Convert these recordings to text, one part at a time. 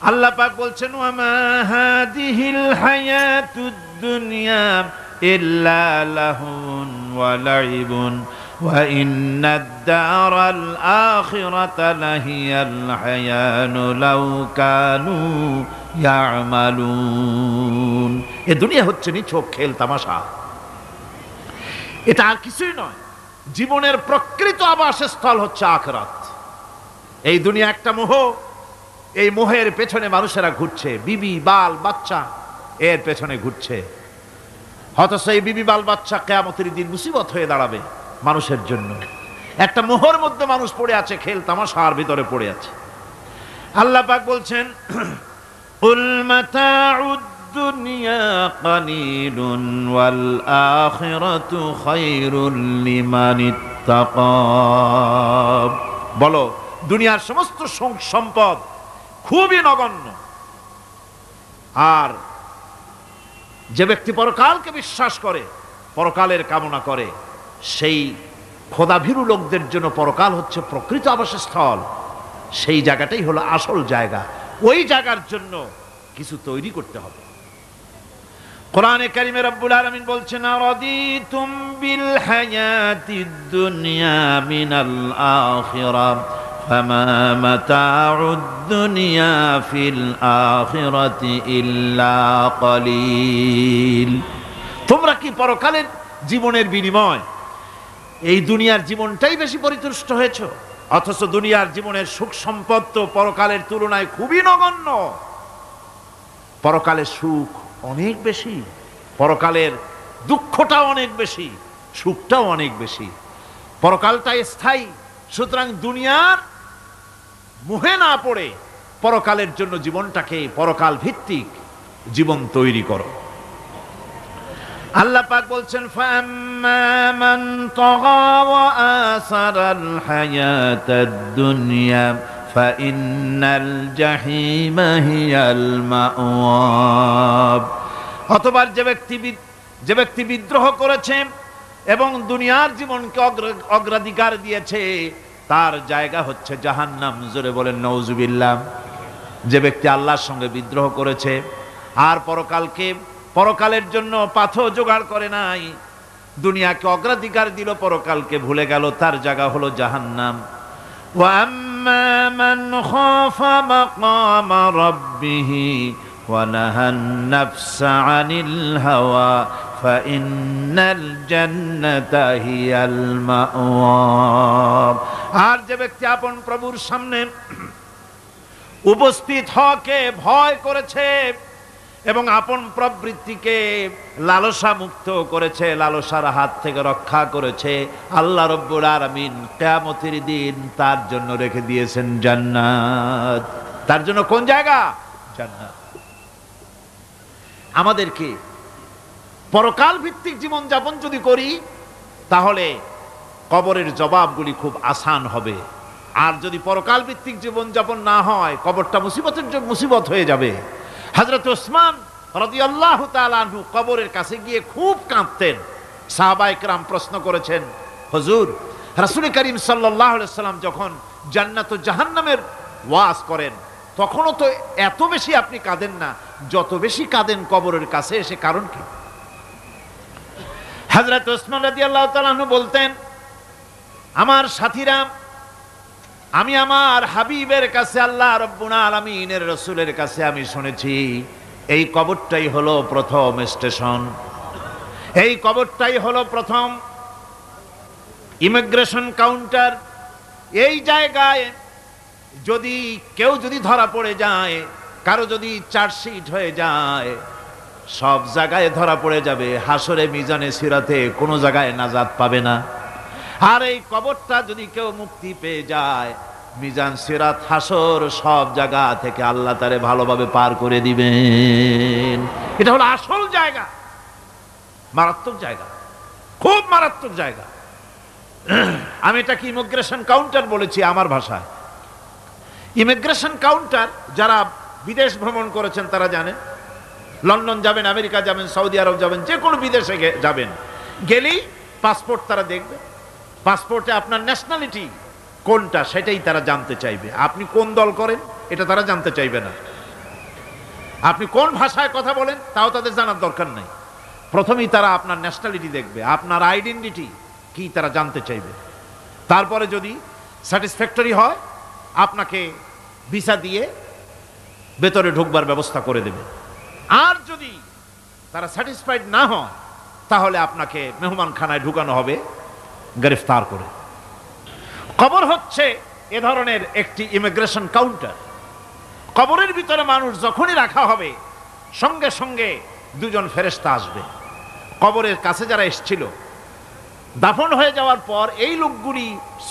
আল্লাহ পাক বলছেন ওয়ামা হাদিহিল হায়াতুদ দুনিয়া ইল্লা লাহুন ওয়া লাইবুন ওয়া ইন্নাদ দারাল আখিরাতা লাহিয়াল হায়ানু লাউ কানু ইয়ামালুন। এই দুনিয়া হচ্ছে নিছক খেল তামাশা, এটা আর কিছুই নয়। জীবনের প্রকৃত আবাসস্থল হচ্ছে আখিরাত। এই দুনিয়া একটা মোহ, এই মোহের পেছনে মানুষেরা ঘুরছে, বিবি বাল বাচ্চা এর পেছনে ঘুরছে। অথচ এই বিবি বাল বাচ্চা কিয়ামতের দিন মুসিবত হয়ে দাঁড়াবে মানুষের জন্য। একটা মোহর মধ্যে মানুষ পড়ে আছে, খেল তামাশার ভিতরে পড়ে আছে। আল্লাহ পাক বলছেন কুল মাতাউদ দুনিয়া কালিলুন ওয়াল আখিরাতু খায়রুল লিমানিত্তাকা। বলো দুনিয়ার সমস্ত সম্পদ খুবই নগণ্য, আর যে ব্যক্তি পরকালকে বিশ্বাস করে, পরকালের কামনা করে, সেই খোদাভীরু লোকদের জন্য পরকাল হচ্ছে প্রকৃত আবাসস্থল। সেই জায়গাটাই হলো আসল জায়গা। ওই জায়গার জন্য কিছু তৈরি করতে হবে। কোরআনে কারিমে রব্বুল আলামিন বলছেন আরাদিতুম বিল হায়াতিদ দুনিয়া মিনাল আখিরাহ ফামা মাতাউদ দুনিয়া ফিল আখিরাতি ইল্লা কলিল। তোমরা কি পরকালের জীবনের বিনিময় এই দুনিয়ার জীবনটাই বেশি পরিতুষ্ট হয়েছো? অথচ দুনিয়ার জীবনের সুখ সম্পদ তো পরকালের তুলনায় খুবই নগণ্য। পরকালের সুখ অনেক বেশি, পরকালের দুঃখটাও অনেক বেশি, সুখটাও অনেক বেশি। পরকালটা স্থায়ী, সুতরাং দুনিয়ার মোহে না পড়ে পরকালের জন্য জীবনটাকে পরকাল ভিত্তিক জীবন তৈরি করো। আল্লাহ পাক বলছেন ফাম্মা মান তাগা ওয়া আসারাল হায়াতাদ দুনিয়া ফাইন্নাল জাহিমা হিয়াল মাওয়াব। অতঃপর যে ব্যক্তি বিদ্রোহ করেছে এবং দুনিয়ার জীবনকে অগ্রাধিকার দিয়েছে, তার জায়গা হচ্ছে জাহান্নাম। জোরে বলেন নাউজুবিল্লাহ। যে ব্যক্তি আল্লাহর সঙ্গে বিদ্রোহ করেছে আর পরকালের জন্য পাথর জোগাড় করে নাই, দুনিয়াকে অগ্রাধিকার দিল, পরকালকে ভুলে গেল, তার জায়গা হলো জাহান্নাম। ওয়া আম্মা মান খাফা মাকামা রাব্বিহি ওয়া নাহান নাফসা আনিল হাওয়া ফাইন্নাল জান্নাতা হিয়াল মাওয়া। আর যে ব্যক্তি আপন প্রভুর সামনে উপস্থিত হওয়াকে ভয় করেছে এবং আপন প্রবৃত্তিকে লালসা মুক্ত করেছে, লালসার হাত থেকে রক্ষা করেছে, আল্লাহ রব্বুল আলামিন কিয়ামতের দিন তার জন্য রেখে দিয়েছেন জান্নাত। তার জন্য কোন জায়গা? জান্নাত। আমাদেরকে পরকাল ভিত্তিক জীবন যাপন যদি করি তাহলে কবরের জবাবগুলি খুব আসান হবে। আর যদি পরকাল ভিত্তিক জীবন যাপন না হয়, কবরটা মুসিবত হয়ে যাবে। হযরত ওসমান রাদিয়াল্লাহু তাআলা আনহু কবরের কাছে গিয়ে খুব কাঁদতেন। সাহাবায়ে কেরাম প্রশ্ন করেছেন, হুজুর রাসূল করিম সাল্লাল্লাহু আলাইহি সাল্লাম যখন জান্নাত ও জাহান্নামের ওয়াজ করেন তখনও তো এত বেশি আপনি কাঁদেন না, যত বেশি কাঁদেন কবরের কাছে এসে, কারণ কি? হযরত ওসমান রাদিয়াল্লাহু তাআলা আনহু বলতেন, আমার সাথীরা, আমি আমার হাবিবের কাছে, আল্লাহ রাব্বুল আলামিনের রাসূলের কাছে আমি শুনেছি এই কবরটাই হলো প্রথম স্টেশন, এই কবরটাই হলো প্রথম ইমিগ্রেশন কাউন্টার। এই জায়গায় যদি কেউ ধরা পড়ে যায়, কারো যদি চার্জশিট হয়ে যায়, সব জায়গায় ধরা পড়ে যাবে। হাসরে মিজানে সিরাতে কোনো জায়গায় নাজাত পাবে না। আর এই কবরটা যদি কেউ মুক্তি পেয়ে যায়, মিজান সিরাত হাসর সব জায়গা থেকে আল্লাহ তারে ভালোভাবে পার করে দিবেন। এটা হলো আসল জায়গা, মারাত্মক জায়গা, খুব মারাত্মক জায়গা। আমি এটাকে ইমিগ্রেশন কাউন্টার বলেছি আমার ভাষায়। ইমিগ্রেশন কাউন্টার যারা বিদেশ ভ্রমণ করেছেন তারা জানেন। লন্ডন যাবেন, আমেরিকা যাবেন, সৌদি আরব যাবেন, যে কোনো বিদেশে যাবেন, গেলেই পাসপোর্ট তারা দেখবে। পাসপোর্টে আপনার ন্যাশনালিটি কোনটা সেটাই তারা জানতে চাইবে। আপনি কোন দল করেন এটা তারা জানতে চাইবে না। আপনি কোন ভাষায় কথা বলেন তাও তাদের জানার দরকার নাই। প্রথমেই তারা আপনার ন্যাশনালিটি দেখবে, আপনার আইডেন্টিটি কি তারা জানতে চাইবে। তারপরে যদি স্যাটিসফ্যাক্টরি হয় আপনাকে ভিসা দিয়ে ভেতরে ঢুকবার ব্যবস্থা করে দেবে। আর যদি তারা স্যাটিসফাইড না হয় তাহলে আপনাকে মেহমানখানায় ঢুকানো হবে গ্রেফতার করে। কবর হচ্ছে এ ধরনের একটি ইমিগ্রেশন কাউন্টার। কবরের ভিতরে মানুষ যখনই রাখা হবে সঙ্গে সঙ্গে দুজন ফেরেশতা আসবে। কবরের কাছে যারা এসেছিল দাফন হয়ে যাওয়ার পর এই লোকগুলি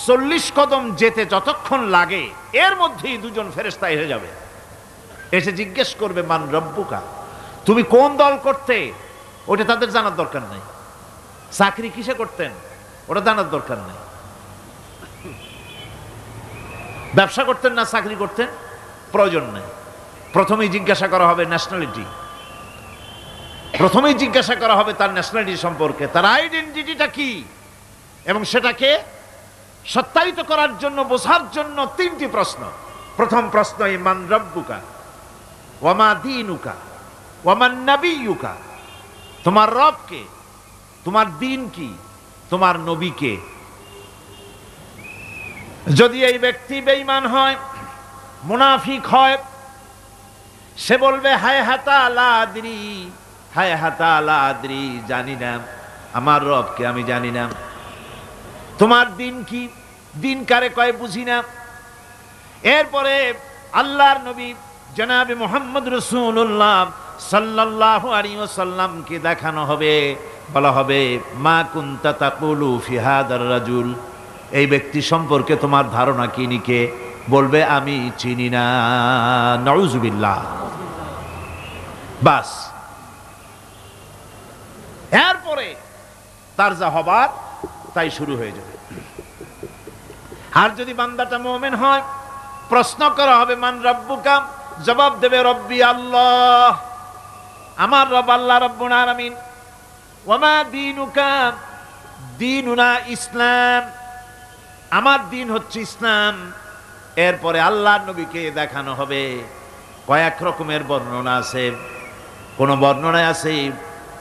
40 কদম যেতে যতক্ষণ লাগে এর মধ্যেই দুজন ফেরেশতা এসে যাবে, এসে জিজ্ঞেস করবে মান রব্বুকা, তুমি কোন দল করতে, ওটা তাদের জানার দরকার নাই। চাকরি কিসে করতেন ওটা জানার দরকার নাই। ব্যবসা করতেন না চাকরি করতেন প্রয়োজন নেই। প্রথমেই জিজ্ঞাসা করা হবে ন্যাশনালিটি, প্রথমেই জিজ্ঞাসা করা হবে তার ন্যাশনালিটি সম্পর্কে, তার আইডেন্টিটিটা কি, এবং সেটাকে সত্যায়িত করার জন্য বোঝার জন্য 3টি প্রশ্ন। প্রথম প্রশ্ন মান রব্বুকা ওয়া মা দীনুকা ওয়া মান নাবিয়ুকা, তোমার রব কে, তোমার দিন কি, তোমার নবী কে। যদি এই ব্যক্তি বেঈমান হয়, মুনাফিক হয়, সে বলবে হায় হাতা লা আদরি, হায় হাতা লা আদরি, জানি না আমার রবকে আমি জানি না। তোমার দিন কি, দিন কারে কয় বুঝি না। এরপরে আল্লাহর নবী জনাবে মুহাম্মদ রাসূলুল্লাহ সাল্লাল্লাহু আলাইহি ওয়াসাল্লামকে দেখানো হবে, বলা হবে মা কুনতা তাকুলু ফি হাদার রাজুল, এই ব্যক্তি সম্পর্কে তোমার ধারণা কি নিকে, বলবে আমি চিনি না। নাউযুবিল্লাহ। বাস, এরপরে তার যা হবার তাই শুরু হয়ে যাবে। আর যদি বান্দাটা মুমিন হয়, প্রশ্ন করা হবে মান রব্বুকা, জবাব দেবে রব্বি আল্লাহ, আমার রব আল্লাহ রাব্বুল আলামিন। ওয়া মা দীনুকা, দীনুনা ইসলাম, আমার দিন হচ্ছে ইসলাম। এরপরে আল্লাহর নবীকে দেখানো হবে। কয়েক রকমের বর্ণনা আছে, কোন বর্ণনায় আছে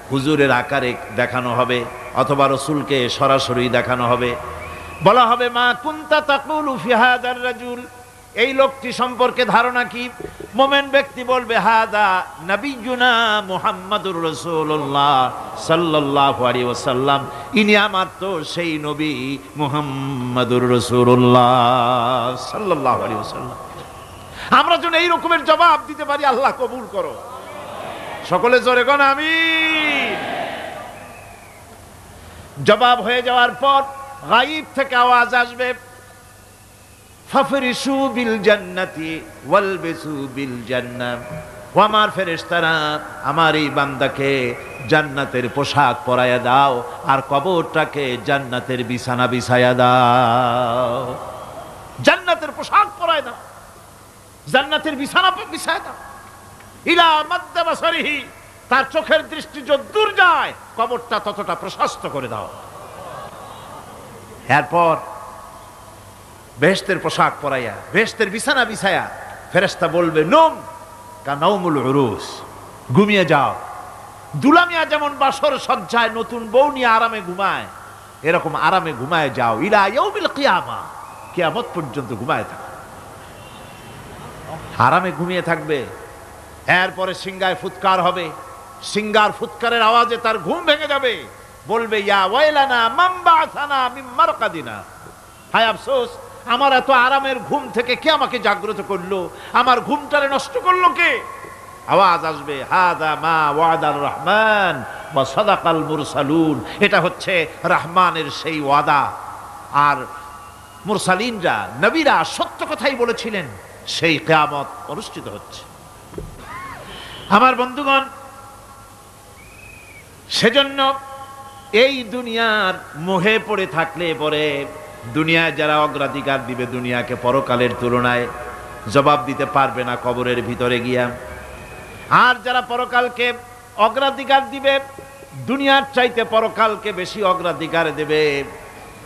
হুজুরের আকারে দেখানো হবে, অথবা রাসূলকে সরাসরি দেখানো হবে। বলা হবে মা কুনতা তাকুলু ফি হাদার রাজুল, এই লোকটি সম্পর্কে ধারণা কি। মুমিন ব্যক্তি বলবে হাদা নবিয়ুনা মুহাম্মাদুর রাসূলুল্লাহ সাল্লাল্লাহু আলাইহি ওয়াসাল্লাম, ইনি আমার তো সেই নবী মুহাম্মাদুর রাসূলুল্লাহ সাল্লাল্লাহু আলাইহি ওয়াসাল্লাম। আমরা যেন এই রকমের জবাব দিতে পারি, আল্লাহ কবুল করো। সকলে জোরে কোন আমিন। জবাব হয়ে যাওয়ার পর গায়ব থেকে আওয়াজ আসবে ফাফরিশু বিল জান্নাতি ওয়ালবিসু বিল জান্নাহ, ও আমার ফেরেশতারা আমার এই বান্দাকে জান্নাতের পোশাক পরায়া দাও আর কবরটাকে জান্নাতের বিছানা বিছায়া দাও। জান্নাতের পোশাক পরায় দাও, জান্নাতের বিছানা বিছায়া দাও। ইলা মাদ্দা বাসারিহি, তার চোখের দৃষ্টি যতদূর যায় কবরটা ততটা প্রশস্ত করে দাও। এরপর বেহেশতের পোশাক পরাইয়া বেহেশতের বিছানা বিছায়া ফেরেশতা বলবে নম কানাউমুল উরুস, ঘুমিয়ে যাও। দুলামিয়া যেমন বাসর সজ্জায় নতুন বউ নিয়ে আরামে ঘুমায়, এরকম আরামে ঘুমায় যাও। ইলা ইয়াউমিল কিয়ামা, কিয়ামত পর্যন্ত ঘুমায় থাকো, আরামে ঘুমিয়ে থাকবে। এরপরে সিংগায় ফুৎকার হবে, সিংগার ফুৎকারের আওয়াজে তার ঘুম ভেঙে যাবে। বলবে ইয়া ওয়াইলানা মান বা'সানা মিন মারকাদিনা, হায় আফসোস, আমার এত আরামের ঘুম থেকে কে আমাকে জাগ্রত করলো, আমার ঘুমটারে নষ্ট করলো কে। আওয়াজ আসবে হাদা মা ওয়াদার রহমান ওয়া সাদাকাল মুরসালুন, এটা হচ্ছে রহমানের সেই ওয়াদা, আর মুরসালিনরা নবীরা সত্য কথাই বলেছিলেন, সেই কিয়ামত অনুষ্ঠিত হচ্ছে। আমার বন্ধুগণ, সেজন্য এই দুনিয়ার মোহে পড়ে থাকলে পরে দুনিয়ায় যারা অগ্রাধিকার দিবে দুনিয়াকে পরকালের তুলনায়, জবাব দিতে পারবে না কবরের ভিতরে গিয়া। আর যারা পরকালকে অগ্রাধিকার দিবে, দুনিয়ার চাইতে পরকালকে বেশি অগ্রাধিকার দেবে,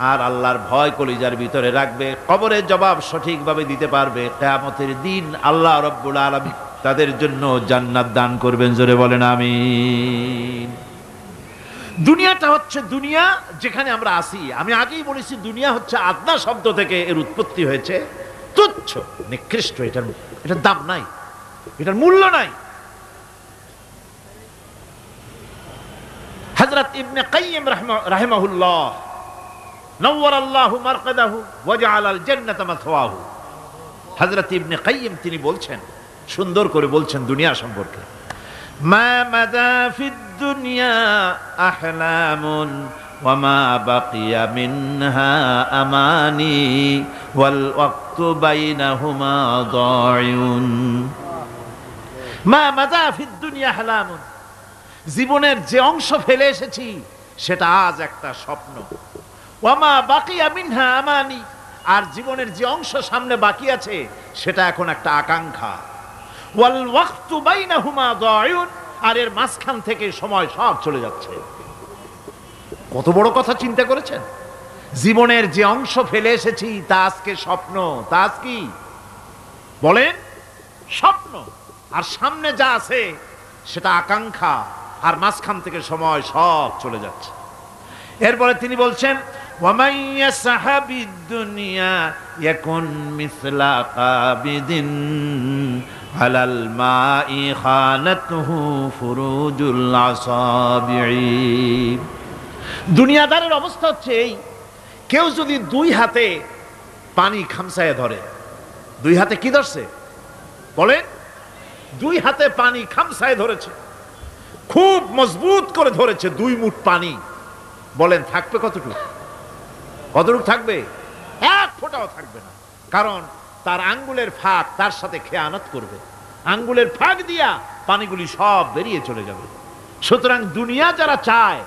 আর আল্লাহর ভয় কলিজার ভিতরে রাখবে, কবরের জবাব সঠিকভাবে দিতে পারবে। কিয়ামতের দিন আল্লাহ রাব্বুল আলামিন তাদের জন্য জান্নাত দান করবেন, জোরে বলেন আমিন। দুনিয়াটা হচ্ছে দুনিয়া যেখানে আমরা আসি। আমি আগেই বলেছি দুনিয়া হচ্ছে আদনা শব্দ থেকে এর উৎপত্তি হয়েছে। তুচ্ছ, নিকৃষ্ট, এটার দাম নাই, এটার মূল্য নাই। হযরত ইবনে কাইয়িম রাহিমাহুল্লাহ নওয়ারাল্লাহু মারকাদাহু ওয়া জাআলাল জান্নাতা মাথওয়াহু, হযরত ইবনে কাইয়িম তিনি বলছেন, সুন্দর করে বলছেন দুনিয়া সম্পর্কে, মা মাদা ফিদ দুনিয়া আহলামুন ওয়া মা বাকিয়া মিনহা আমানি ওয়াল ওয়াক্তু বাইনাহুমা দায়ুন। মা মাদা ফিদ দুনিয়া আহলামুন, জীবনের যে অংশ ফেলে এসেছি সেটা আজ একটা স্বপ্ন। ওয়া মা বাকিয়া মিনহা আমানি, আর জীবনের যে অংশ সামনে বাকি আছে সেটা এখন একটা আকাঙ্ক্ষা। ওয়াল ওয়াক্তু বাইনাহুমা দায়ুন, আর এর মাঝখান থেকে সময় সব চলে যাচ্ছে। কত বড় কথা চিন্তা করেছেন? জীবনের যে অংশ ফেলে এসেছি তা আজকে স্বপ্ন, তা আজ কি বলেন? স্বপ্ন। আর সামনে যা আছে সেটা আকাঙ্ক্ষা, আর মাঝখান থেকে সময় সব চলে যাচ্ছে। এরপরে তিনি বলছেন, وَمَنْ يَسْحَبِ الدُّنْيَا يَكُنْ مِثْلَ قَابِضٍ عَلَى الْمَاءِ خَانَتْهُ فُرُوجُ الْأَصَابِعِ। দুনিয়াদারের অবস্থা হচ্ছে এই, কেউ যদি দুই হাতে পানি খামসায় ধরে, দুই হাতে কি ধরছে বলেন? দুই হাতে পানি খামসায় ধরেছে, খুব মজবুত করে ধরেছে, 2 মুঠ পানি, বলেন থাকবে কতটুকু? কতটুকু থাকবে? 1 ফোঁটাও থাকবে না, কারণ তার আঙ্গুলের ফাঁক তার সাথে খেয়ানত করবে, আঙ্গুলের ফাঁক দিয়া পানিগুলি সব বেরিয়ে চলে যাবে। সুতরাং দুনিয়া যারা চায়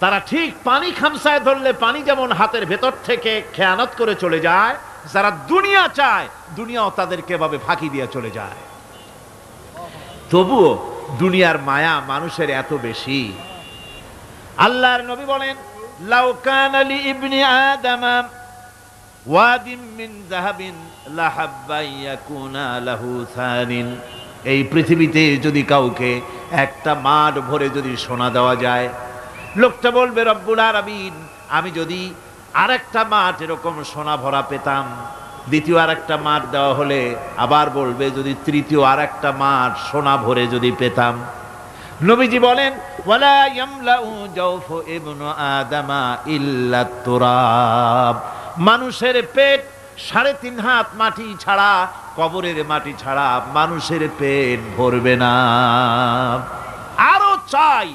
তারা ঠিক পানি খামসায় ধরলে পানি যেমন হাতের ভেতর থেকে খেয়ানত করে চলে যায়, যারা দুনিয়া চায় দুনিয়াও তাদেরকে এভাবে ফাঁকি দিয়ে চলে যায়। তবুও দুনিয়ার মায়া মানুষের এত বেশি। আল্লাহর নবী বলেন, লাউ কানা লি ইবনি আদামা ওয়াদিম মিন যাহাবিন লাহাব্বা ইয়াকুনা লাহু সানিন, এই পৃথিবীতে যদি কাউকে একটা মাঠ ভরে যদি সোনা দেওয়া যায়, লোকটা বলবে রব্বুল আলামিন, আমি যদি আরেকটা মাঠ এরকম সোনা ভরা পেতাম। দ্বিতীয় আরেকটা মাঠ দেওয়া হলে আবার বলবে যদি তৃতীয় আরেকটা মাঠ সোনা ভরে যদি পেতাম। নবীজি বলেন, ওয়ালা ইয়ামলাউ জাওফু ইবনু আদামা ইল্লা তুরাব, মানুষের পেট 3.5 হাত মাটি ছাড়া, কবরের মাটি ছাড়া মানুষের পেট ভরবে না। আরো চাই,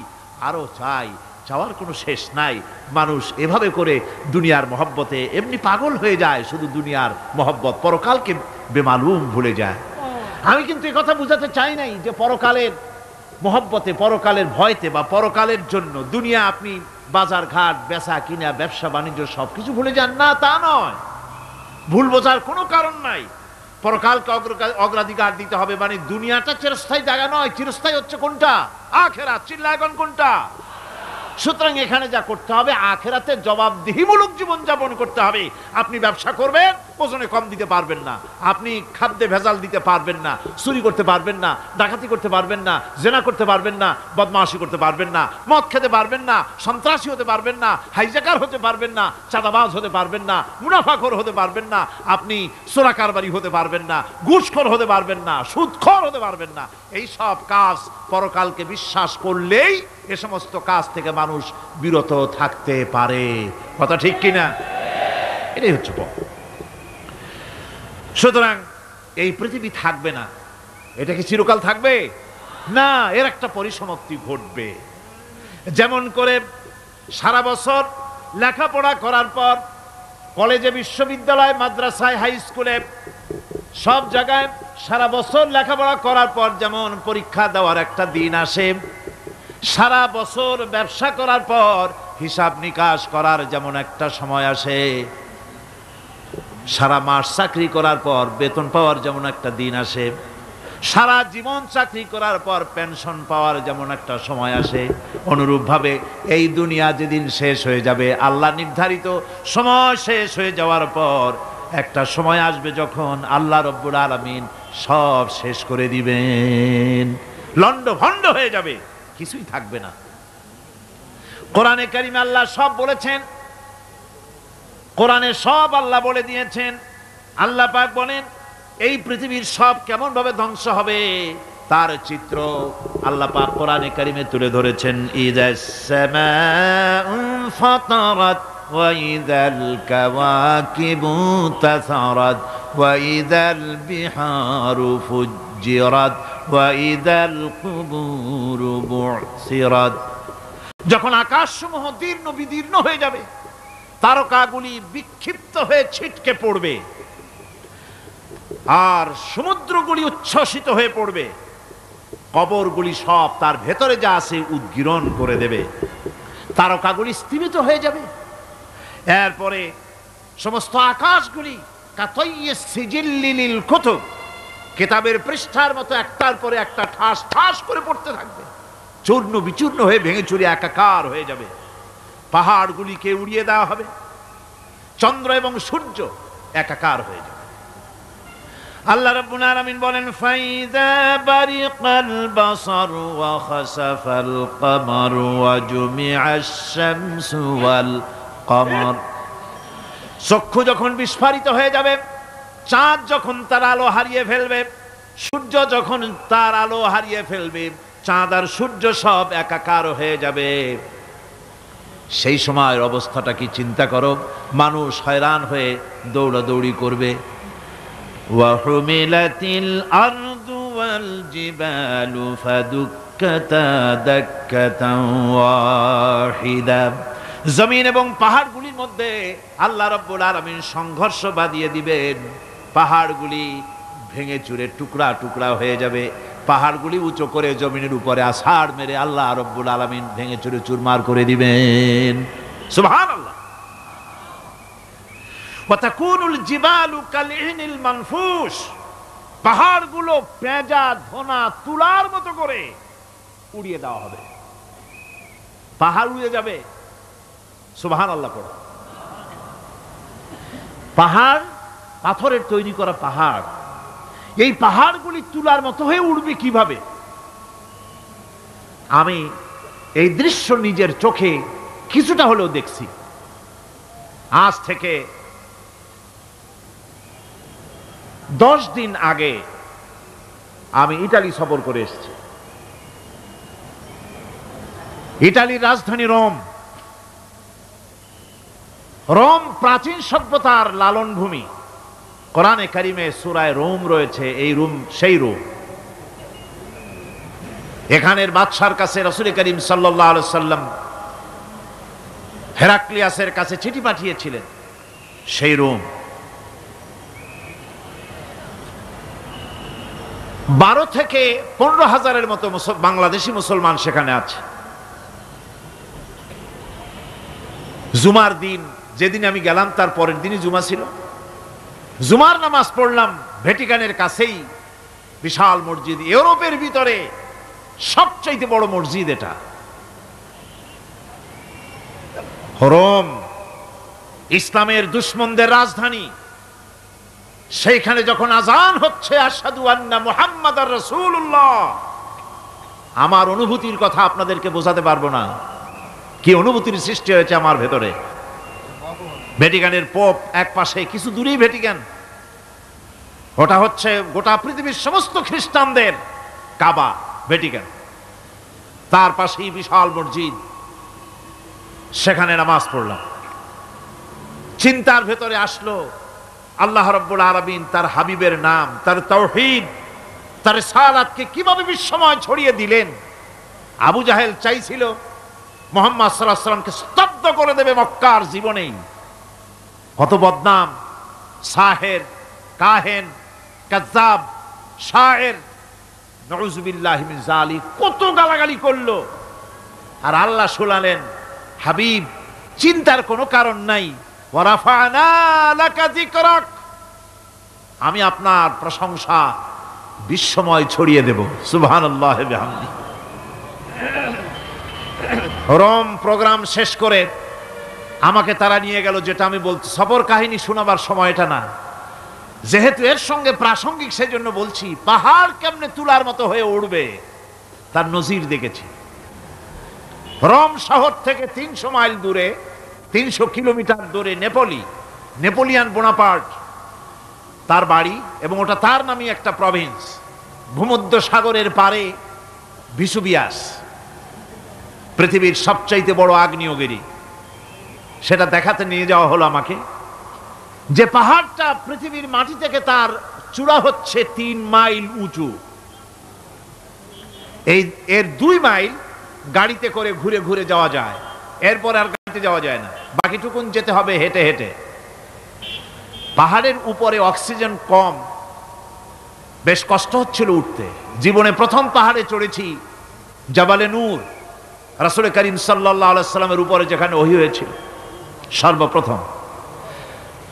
আরো চাই, চাওয়ার কোনো শেষ নাই। মানুষ এভাবে করে দুনিয়ার মহব্বতে এমনি পাগল হয়ে যায়, শুধু দুনিয়ার মহব্বত, পরকালকে বেমালুম ভুলে যায়। আমি কিন্তু এই কথা বুঝাতে চাই নাই যে পরকালের মহব্বতে, পরকালের ভয়তে বা পরকালের জন্য দুনিয়া আপনি বাজার ঘাট, বেচা কিনা, ব্যবসা বাণিজ্য সবকিছু ভুলে যান, না তা নয়। ভুল বোঝার কোনো কারণ নাই। পরকালকে অগ্রাধিকার দিতে হবে, মানে দুনিয়াটা চিরস্থায়ী জায়গা নয়। চিরস্থায়ী হচ্ছে কোনটা? আখিরাত। চিল্লায় এখন কোনটা? সুতরাং এখানে যা করতে হবে, আখিরাতে জবাবদিহিমূলক জীবন যাপন করতে হবে। আপনি ব্যবসা করবেন, ওজনে কম দিতে পারবেন না, আপনি খাদ্যে ভেজাল দিতে পারবেন না, চুরি করতে পারবেন না, ডাকাতি করতে পারবেন না, জেনা করতে পারবেন না, বদমাশি করতে পারবেন না, মদ খেতে পারবেন না, সন্ত্রাসী হতে পারবেন না, হাইজাকার হতে পারবেন না, চাঁদাবাজ হতে পারবেন না, মুনাফাখোর হতে পারবেন না, আপনি চোরা কারবারি হতে পারবেন না, ঘুষখোর হতে পারবেন না, সুদখোর হতে পারবেন না। এই সব কাজ পরকালকে বিশ্বাস করলেই এ সমস্ত কাজ থেকে মানুষ বিরত থাকতে পারে। কথা ঠিক কিনা? এটাই হচ্ছে পথ। সুতরাং এই পৃথিবী থাকবে না, এটা কি চিরকাল থাকবে না, এর একটা পরিসমাপ্তি ঘটবে। যেমন করে সারা বছর লেখাপড়া করার পর কলেজে, বিশ্ববিদ্যালয়, মাদ্রাসায়, হাই স্কুলে, সব জায়গায় সারা বছর লেখাপড়া করার পর যেমন পরীক্ষা দেওয়ার একটা দিন আসে, সারা বছর ব্যবসা করার পর হিসাব নিকাশ করার যেমন একটা সময় আসে, সারা মাস চাকরি করার পর বেতন পাওয়ার যেমন একটা দিন আসে, সারা জীবন চাকরি করার পর পেনশন পাওয়ার যেমন একটা সময় আসে, অনুরূপভাবে এই দুনিয়া যেদিন শেষ হয়ে যাবে, আল্লাহ নির্ধারিত সময় শেষ হয়ে যাওয়ার পর একটা সময় আসবে যখন আল্লাহ রব্বুল আলামিন সব শেষ করে দিবেন, লন্ডভন্ড হয়ে যাবে, কিছুই থাকবে না। কোরআনে কারিমে আল্লাহ সব বলেছেন, কোরআনে সব আল্লাহ বলে দিয়েছেন। আল্লাহ পাক বলেন এই পৃথিবীর সব কেমন ভাবে ধ্বংস হবে তার চিত্র আল্লাহ পাক কোরআনে কারিমে তুলে ধরেছেন। ইযাস সামাউ ফাতারাত ওয়া ইযাল কাওয়াকিবু তাসারাত ওয়া ইযাল বিহারু ফুজ্জিরাত ওয়া ইযাল কুবুরু বু'সিরাত। যখন আকাশসমূহ দীর্ণ বিদীর্ণ হয়ে যাবে, তারকাগুলি বিক্ষিপ্ত হয়ে ছিটকে পড়বে, আর সমুদ্রগুলি উচ্ছ্বসিত হয়ে পড়বে, কবরগুলি সব তার ভেতরে যা আছে উদ্গীরণ করে দেবে, তারকাগুলি স্থিমিত হয়ে যাবে। এরপরে সমস্ত আকাশগুলি কাতাইয়িস সিজিল্লিল কুতুব, কিতাবের পৃষ্ঠার মতো একটার পরে একটা ঠাস ঠাস করে পড়তে থাকবে, চূর্ণ বিচূর্ণ হয়ে ভেঙে চুরে একাকার হয়ে যাবে। পাহাড়গুলিকে উড়িয়ে দেওয়া হবে, চন্দ্র এবং সূর্য একাকার হয়ে যাবে। আল্লাহ রাব্বুল আলামিন বলেন ফাইযা বারিকাল বাসার ওয়া খাসাফাল কমার ওয়া জুমিআশ শামসু ওয়াল কমার। চক্ষু যখন বিস্ফারিত হয়ে যাবে, চাঁদ যখন তার আলো হারিয়ে ফেলবে, সূর্য যখন তার আলো হারিয়ে ফেলবে, চাঁদ আর সূর্য সব একাকার হয়ে যাবে, সেই সময়ের অবস্থাটা কি চিন্তা করো। মানুষ হয়রান হয়ে দৌড়াদৌড়ি করবে। ওয়াহুমিলাতিল আরদু ওয়াল জিবালু ফাদুক্কাতা দাক্কাতান ওয়াহিদা। জমিন এবং পাহাড়গুলির মধ্যে আল্লাহ রাব্বুল আলামিন সংঘর্ষ বাঁধিয়ে দিবেন, পাহাড়গুলি ভেঙে চুরে টুকরা টুকরা হয়ে যাবে। পাহাড়গুলি উঁচু করে জমিনের উপরে আছাড় মেরে আল্লাহ রাব্বুল আলামিন ভেঙে চুরে চুরমার করে দিবেন। সুবহানাল্লাহ। ওয়া তাকুনুল জিবালু কালইহনিল মানফুস। পাহাড়গুলো পেঁজা ধোনা তুলার মতো করে উড়িয়ে দেওয়া হবে, পাহাড় উড়ে যাবে। সুবহানাল্লাহ পড়ো। পাহাড় পাথরের তৈরি করা পাহাড়, এই পাহাড়গুলি তুলার মতো হয়ে উড়বে কিভাবে? আমি এই দৃশ্য নিজের চোখে কিছুটা হলেও দেখছি। আজ থেকে 10 দিন আগে আমি ইতালি সফর করে এসেছি। ইতালির রাজধানী রোম। রোম প্রাচীন সভ্যতার লালন ভূমি। কোরআনে কারিমে সূরায়ে রোম রয়েছে, এই রোম সেই রোম। এখানের বাদশার কাছে রাসূল করিম সাল্লাল্লাহু আলাইহি সাল্লাম হেরাক্লিয়াসের কাছে চিঠি পাঠিয়েছিলেন, সেই রোম। 12 থেকে 15,000-এর মতো বাংলাদেশি মুসলমান সেখানে আছে। জুমার দিন, যেদিন আমি গেলাম তার পরের দিনই জুমা ছিল। জুমার নামাজ পড়লাম ভ্যাটিকানের কাছেই বিশাল মসজিদ, ইউরোপের ভিতরে সবচাইতে বড় মসজিদ এটা। রোম ইসলামের দুশমনদের রাজধানী। সেইখানে যখন আজান হচ্ছে আশহাদু আন্না মুহাম্মাদার রাসূলুল্লাহ, আমার অনুভূতির কথা আপনাদেরকে বোঝাতে পারবো না, কি অনুভূতির সৃষ্টি হয়েছে আমার ভেতরে। ভ্যাটিকানের পোপ এক পাশে, কিছু দূরেই ভ্যাটিকান। ওটা হচ্ছে গোটা পৃথিবীর সমস্ত খ্রিস্টানদের কাবা, ভ্যাটিকান। তার পাশেই বিশাল মসজিদ, সেখানে নামাজ পড়লাম। চিন্তার ভেতরে আসলো আল্লাহ রাব্বুল আলামিন তার হাবিবের নাম, তার তাওহীদ, তার রিসালাতকে কিভাবে বিশ্বময় ছড়িয়ে দিলেন। আবু জাহেল চাইছিল মুহাম্মদ সাল্লাল্লাহু আলাইহি ওয়াসাল্লামকে স্তব্ধ করে দেবে মক্কার জীবনেই। কত বদনাম, সাহের, কাহেন, কাযযাব, শায়ের, নাউযুবিল্লাহি মিন যালিক, কত গালাগালি করলো। আর আল্লাহ শুনালেন, হাবিব চিন্তার কোনো কারণ নাই, ওয়া রাফা'না লাকা যিকরাক, আমি আপনার প্রশংসা বিশ্বময় ছড়িয়ে দেব। সুবহানাল্লাহি ওয়া বিহামদিহি। রোম প্রোগ্রাম শেষ করে আমাকে তারা নিয়ে গেল, যেটা আমি বলছি সফর কাহিনী শোনাবার সময় এটা না। যেহেতু এর সঙ্গে প্রাসঙ্গিক সেজন্য বলছি, পাহাড় কেমনে তুলার মতো হয়ে উঠবে তার নজির দেখেছি। রোম শহর থেকে 300 মাইল দূরে, 300 কিলোমিটার দূরে নেপোলিয়ান বোনাপার্ট তার বাড়ি, এবং ওটা তার নামই একটা প্রভিন্স। ভূমধ্য সাগরের পারে ভিসুভিয়াস, পৃথিবীর সবচাইতে বড় আগ্নেয়গিরি, সেটা দেখাতে নিয়ে যাওয়া হলো আমাকে। যে পাহাড়টা পৃথিবীর মাটি থেকে তার চূড়া হচ্ছে 3 মাইল উঁচু, এর 2 মাইল গাড়িতে করে ঘুরে ঘুরে যাওয়া যায়, এরপর আর গাড়িতে যাওয়া যায় না, বাকিটুকুন যেতে হবে হেঁটে হেঁটে। পাহাড়ের উপরে অক্সিজেন কম, বেশ কষ্ট হচ্ছিল উঠতে। জীবনে প্রথম পাহাড়ে চড়েছি জাবালে নূর, রাসূল করিম সাল্লাল্লাহু আলাইহি সাল্লামের উপরে যেখানে ওহী হয়েছিল সর্বপ্রথম।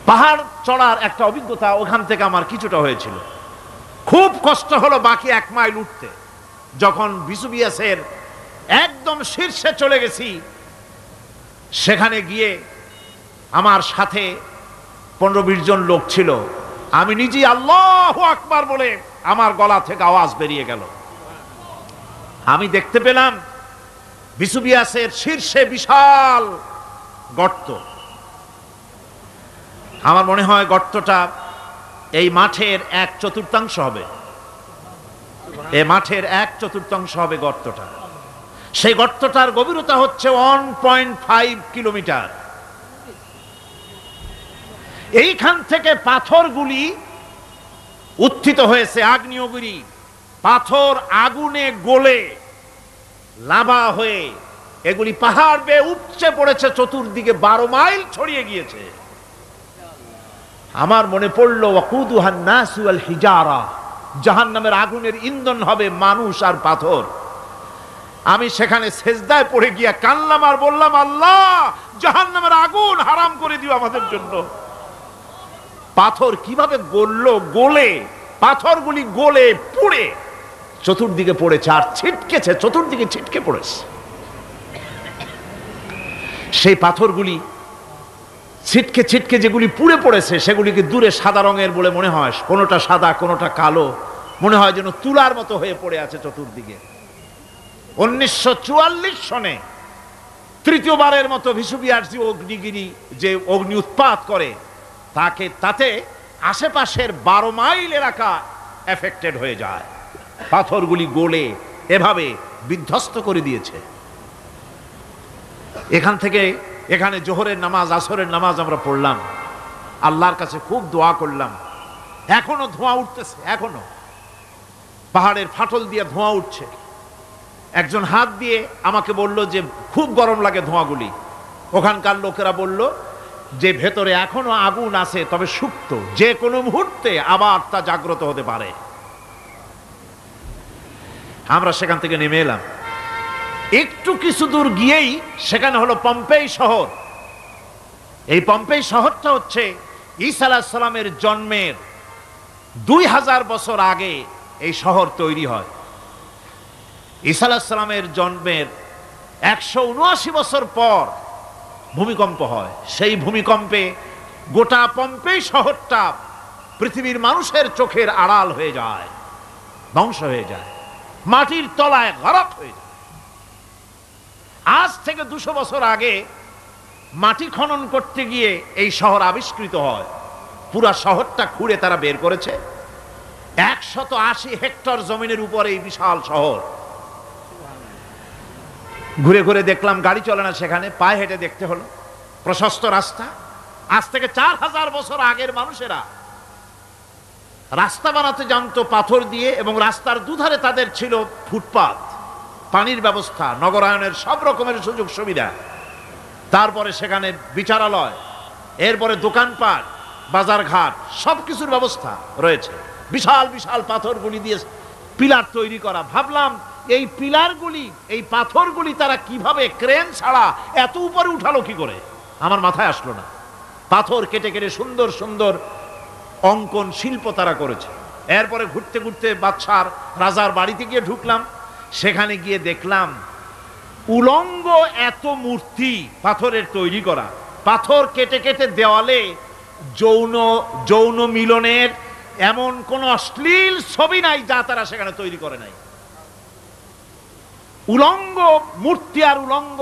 পাহাড় চড়ার একটা অভিজ্ঞতা ওখান থেকে আমার কিছুটা হয়েছিল। খুব কষ্ট হলো বাকি 1 মাইল উঠতে। যখন ভিসুভিয়াসের একদম শীর্ষে চলে গেছি, সেখানে গিয়ে আমার সাথে 15-20 জন লোক ছিল। আমি নিজেই আল্লাহু আকবার বলে আমার গলা থেকে আওয়াজ বেরিয়ে গেল। আমি দেখতে পেলাম ভিসুভিয়াসের শীর্ষে বিশাল গর্ত। আমার মনে হয় গর্তটা এই মাঠের 1/4 হবে, এই মাঠের 1/4 হবে গর্তটা। সেই গর্তটার গভীরতা হচ্ছে 1.5 কিলোমিটার। এইখান থেকে পাথরগুলি উত্থিত হয়েছে, আগ্নেয়গিরি পাথর আগুনে গলে লাভা হয়ে এগুলি পাহাড় বেয়ে উপচে পড়েছে, চতুর্দিকে 12 মাইল ছড়িয়ে গিয়েছে। আমার মনে পড়ল ওয়াকুদুহান নাসু ওয়াল হিজারা, জাহান্নামের আগুনের ইন্ধন হবে মানুষ আর পাথর। আমি সেখানে সেজদায় পড়ে গিয়া কানলাম আর বললাম, আল্লাহ জাহান্নামের আগুন হারাম করে দিও আমাদের জন্য। পাথর কিভাবে গললো, গলে পাথরগুলি গলে পুড়ে চতুর্দিকে পড়েছে আর ছিটকেছে, চতুর্দিকে ছিটকে পড়েছে। সেই পাথরগুলি ছিটকে ছিটকে যেগুলি পুড়ে পড়েছে সেগুলিকে দূরে সাদা রঙের বলে মনে হয়, কোনোটা সাদা কোনোটা কালো, মনে হয় যেন তুলার মতো হয়ে পড়ে আছে চতুর্দিকে। 1944 সনে তৃতীয়বারের মতো ভিসুভিয়াস অগ্নিগিরি যে অগ্নি উৎপাত করে, তাতে আশেপাশের 12 মাইল এলাকা এফেক্টেড হয়ে যায়। পাথরগুলি গলে এভাবে বিধ্বস্ত করে দিয়েছে। এখান থেকে এখানে জোহরের নামাজ, আসরের নামাজ আমরা পড়লাম, আল্লাহর কাছে খুব দোয়া করলাম। এখনো ধোঁয়া উঠতেছে, এখনো পাহাড়ের ফাটল দিয়ে ধোঁয়া উঠছে। একজন হাত দিয়ে আমাকে বলল যে খুব গরম লাগে ধোঁয়াগুলি। ওখানকার লোকেরা বলল যে ভেতরে এখনো আগুন আছে, তবে সুপ্ত, যে কোনো মুহূর্তে আবার তা জাগ্রত হতে পারে। আমরা সেখান থেকে নেমে এলাম। একটু কিছু দূর গিয়েই সেখানে হলো পম্পেই শহর। এই পম্পেই শহরটা হচ্ছে ঈসা আলাইহিস সালামের জন্মের 2000 বছর আগে এই শহর তৈরি হয়। ঈসা আলাইহিস সালামের জন্মের 179 বছর পর ভূমিকম্প হয়। সেই ভূমিকম্পে গোটা পম্পেই শহরটা পৃথিবীর মানুষের চোখের আড়াল হয়ে যায়, ধ্বংস হয়ে যায়, মাটির তলায় গরক হয়ে যায়। আজ থেকে 200 বছর আগে মাটি খনন করতে গিয়ে এই শহর আবিষ্কৃত হয়। পুরা শহরটা খুঁড়ে তারা বের করেছে। 180 হেক্টর জমিনের উপরে এই বিশাল শহর। ঘুরে ঘুরে দেখলাম, গাড়ি চলে না সেখানে, পায়ে হেঁটে দেখতে হলো। প্রশস্ত রাস্তা। আজ থেকে 4000 বছর আগের মানুষেরা রাস্তা বানাতে জানতো পাথর দিয়ে, এবং রাস্তার দুধারে তাদের ছিল ফুটপাত, পানির ব্যবস্থা, নগরায়নের সব রকমের সুযোগ সুবিধা। তারপরে সেখানে বিচারালয়, এরপরে দোকানপাট, বাজারঘাট, সবকিছুর ব্যবস্থা রয়েছে। বিশাল বিশাল পাথরগুলি দিয়ে পিলার তৈরি করা। ভাবলাম এই পিলারগুলি, এই পাথরগুলি তারা কিভাবে ক্রেন ছাড়া এত উপরে উঠালো কি করে, আমার মাথায় আসলো না। পাথর কেটে কেটে সুন্দর সুন্দর অঙ্কন শিল্প তারা করেছে। এরপরে ঘুরতে ঘুরতে বাদশার রাজার বাড়িতে গিয়ে ঢুকলাম। সেখানে গিয়ে দেখলাম উলঙ্গ এত মূর্তি পাথরের তৈরি করা। পাথর কেটে কেটে দেওয়ালে যৌন যৌন মিলনের এমন কোন অশ্লীল ছবি নাই যা তারা সেখানে তৈরি করে নাই। উলঙ্গ মূর্তি আর উলঙ্গ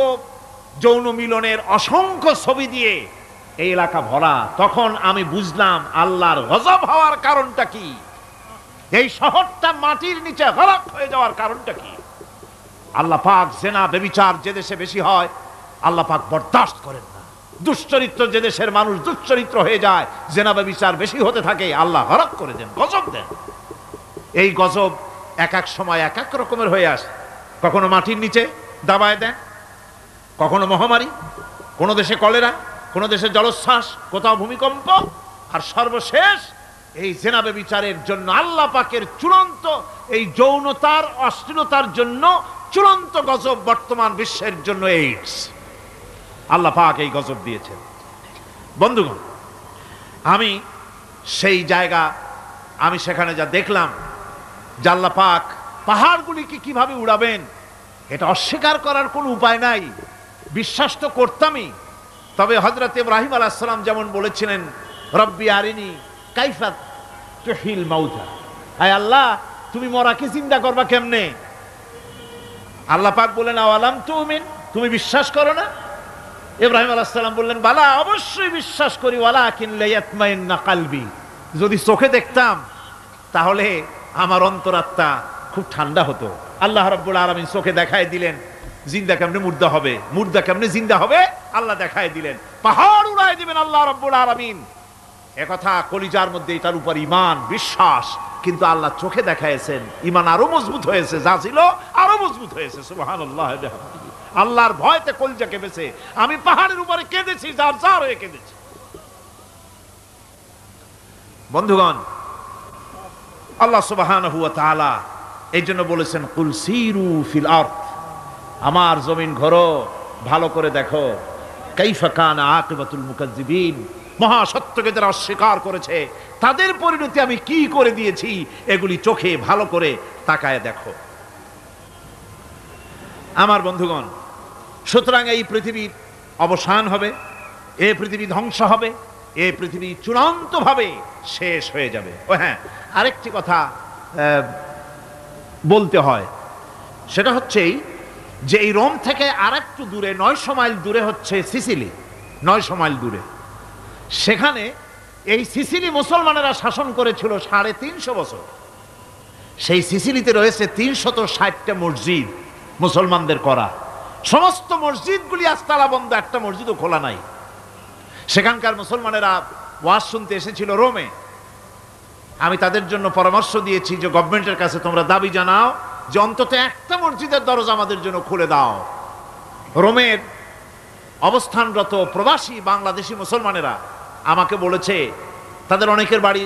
যৌন মিলনের অসংখ্য ছবি দিয়ে এই এলাকা ভরা। তখন আমি বুঝলাম আল্লাহর গজব হওয়ার কারণটা কি, এই শহরটা মাটির নিচে গরক হয়ে যাওয়ার কারণটা কি। আল্লাহ পাক জেনা ব্যভিচার যে দেশে বেশি হয় আল্লাহ পাক বরদাস্ত করেন না। দুশ্চরিত্র যে দেশের মানুষ দুশ্চরিত্র হয়ে যায়, জেনা ব্যভিচার বেশি হতে থাকে, আল্লাহ গরক করে দেন, গজব দেন। এই গজব এক এক সময় এক এক রকমের হয়ে আসে। কখনো মাটির নিচে দাবায় দেন, কখনো মহামারী, কোন দেশে কলেরা, কোন দেশে জলোচ্ছ্বাস, কোথাও ভূমিকম্প, আর সর্বশেষ এই জেনা ব্যভিচারের জন্য আল্লাহ পাকের চূড়ান্ত এই যৌনতার অশ্লীলতার জন্য চূড়ান্ত গজব বর্তমান বিশ্বের জন্য এইডস। আল্লাহ পাক এই গজব দিয়েছেন। বন্ধুগণ, আমি সেই জায়গা, আমি সেখানে যা দেখলাম যে আল্লাহ পাক পাহাড়গুলিকে কিভাবে উড়াবেন এটা অস্বীকার করার কোনো উপায় নাই। বিশ্বাস তো করতামই, তবে হযরত ইব্রাহিম আলাইহিস সালাম যেমন বলেছিলেন, রব্বি আরিনি কাইফা তুহিল মাউতা, আয় আল্লাহ তুমি মরাকে জিন্দা করবা কেমনে? আল্লাহ পাক বলেন আওয়ালাম তুমিন, তুমি বিশ্বাস করো না? ইব্রাহিম আলাইহিস সালাম বললেন বালা, অবশ্যই বিশ্বাস করি, ওয়ালাকিন লিয়াতমাইন্না কলবি, যদি চোখে দেখতাম তাহলে আমার অন্তরাত্মা খুব ঠান্ডা হতো। আল্লাহ রাব্বুল আলামিন চোখে দেখায় দিলেন জিন্দা কেমনে মুর্দা হবে, মুর্দা কেমনে জিন্দা হবে, আল্লাহ দেখায় দিলেন। পাহাড় উড়ায় দিবেন আল্লাহ রাব্বুল আলামিন। একথা কলিজার মধ্যে এটার উপর ঈমান বিশ্বাস, কিন্তু আল্লাহ চোখে দেখাইছেন, ঈমান আরো মজবুত হয়েছে, যা ছিল আরো মজবুত হয়েছে। সুবহানাল্লাহ। আল্লাহর ভয়তে কলিজা কেঁপেছে। আমি পাহাড়ের উপরে কেঁদেছি, যার যার হয়ে কেঁদেছি। বন্ধুগণ, আল্লাহ সুবহানাহু ওয়া তাআলা এই জন্য বলেছেন কুল সিরু ফিল আরদ, আমার জমিন ঘোরো, ভালো করে দেখো, কাইফা কানা আকিবাতুল মুকাজ্জিবিন, মহাসত্যকে যারা অস্বীকার করেছে তাদের পরিণতি আমি কি করে দিয়েছি, এগুলি চোখে ভালো করে তাকায় দেখো। আমার বন্ধুগণ, সুতরাং এই পৃথিবীর অবসান হবে, এই পৃথিবী ধ্বংস হবে, এই পৃথিবী চূড়ান্তভাবে শেষ হয়ে যাবে। ও হ্যাঁ, আরেকটি কথা বলতে হয়, সেটা হচ্ছে যে এই রোম থেকে আরেকটু দূরে 900 মাইল দূরে হচ্ছে সিসিলি। 900 মাইল দূরে, সেখানে এই সিসিলি মুসলমানেরা শাসন করেছিল 350 বছর। সেই সিসিলিতে রয়েছে 360টা মসজিদ মুসলমানদের করা। সমস্ত মসজিদগুলি আজ তালা বন্ধ, একটা মসজিদও খোলা নাই। সেখানকার মুসলমানেরা ওয়াজ শুনতে এসেছিল রোমে। আমি তাদের জন্য পরামর্শ দিয়েছি যে গভর্নমেন্টের কাছে তোমরা দাবি জানাও যে অন্তত একটা মসজিদের দরজা আমাদের জন্য খুলে দাও। রোমের অবস্থানরত প্রবাসী বাংলাদেশি মুসলমানেরা আমাকে বলেছে, তাদের অনেকের বাড়ি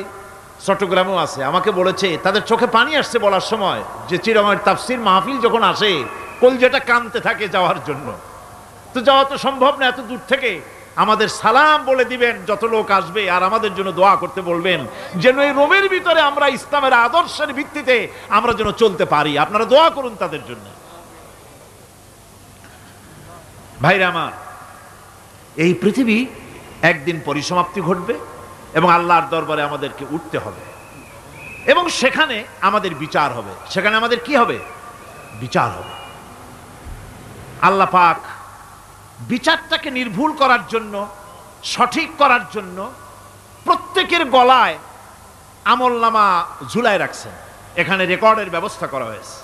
চট্টগ্রামেও আছে, আমাকে বলেছে তাদের চোখে পানি আসছে বলার সময় যে চিরঙের তাফসীর মাহফিল যখন আসে কলজাটা কাঁদতে থাকে যাওয়ার জন্য। তো যাওয়া তো সম্ভব না এত দূর থেকে, আমাদের সালাম বলে দিবেন যত লোক আসবে, আর আমাদের জন্য দোয়া করতে বলবেন যেন এই রোমের ভিতরে আমরা ইসলামের আদর্শের ভিত্তিতে আমরা যেন চলতে পারি। আপনারা দোয়া করুন তাদের জন্য। ভাইরা আমার, এই পৃথিবী একদিন পরিসমাপ্তি ঘটবে এবং আল্লাহর দরবারে আমাদেরকে উঠতে হবে এবং সেখানে আমাদের বিচার হবে। সেখানে আমাদের কি হবে? বিচার হবে। আল্লাহ পাক বিচারটাকে নির্ভুল করার জন্য, সঠিক করার জন্য প্রত্যেকের গলায় আমলনামা ঝুলায় রাখছেন। এখানে রেকর্ডের ব্যবস্থা করা হয়েছে।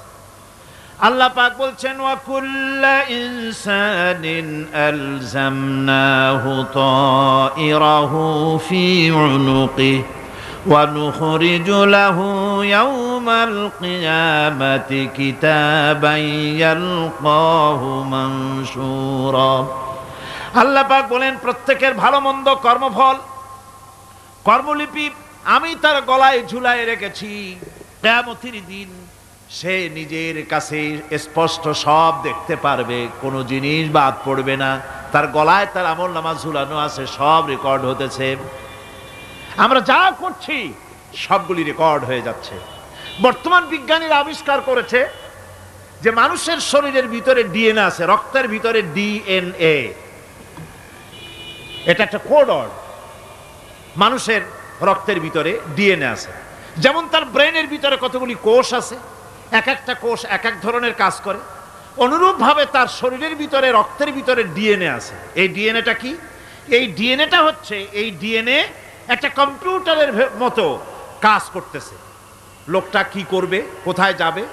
আল্লাহ পাক বলছেন ওয়া কুল্লা ইনসানিন আলজামনাহু তাইরাহু ফি উনুকিহি ওয়া নুখরিজু লাহু ইয়াওমাল কিয়ামাতি কিতাবান ইয়ালকাহু মানশুরা। আল্লাহ পাক বলেন প্রত্যেকের ভালো মন্দ কর্মফল, কর্মলিপি আমি তার গলায় ঝুলায় রেখেছি। কিয়ামতের দিন সে নিজের কাছে স্পষ্ট সব দেখতে পারবে, কোনো জিনিস বাদ পড়বে না। তার গলায় তার আমলনামা ঝুলানো আছে, সব রেকর্ড হতেছে। আমরা যা করছি সবগুলি রেকর্ড হয়ে যাচ্ছে। বর্তমান বিজ্ঞানীরা আবিষ্কার করেছে যে মানুষের শরীরের ভিতরে ডিএনএ আছে, রক্তের ভিতরে ডিএনএ, এটা একটা কোড ওয়ার্ড। মানুষের রক্তের ভিতরে ডিএনএ আছে, যেমন তার ব্রেনের ভিতরে কতগুলি কোষ আছে, এক একটা কোষ এক এক ধরনের কাজ করে, অনুরূপভাবে তার শরীরের ভিতরে রক্তের ভিতরে ডিএনএ আছে। এই ডিএনএটা কি? এই ডিএনএটা হচ্ছে, এই ডিএনএ একটা কম্পিউটারের মতো কাজ করতেছে। লোকটা কি করবে, কোথায় যাবে,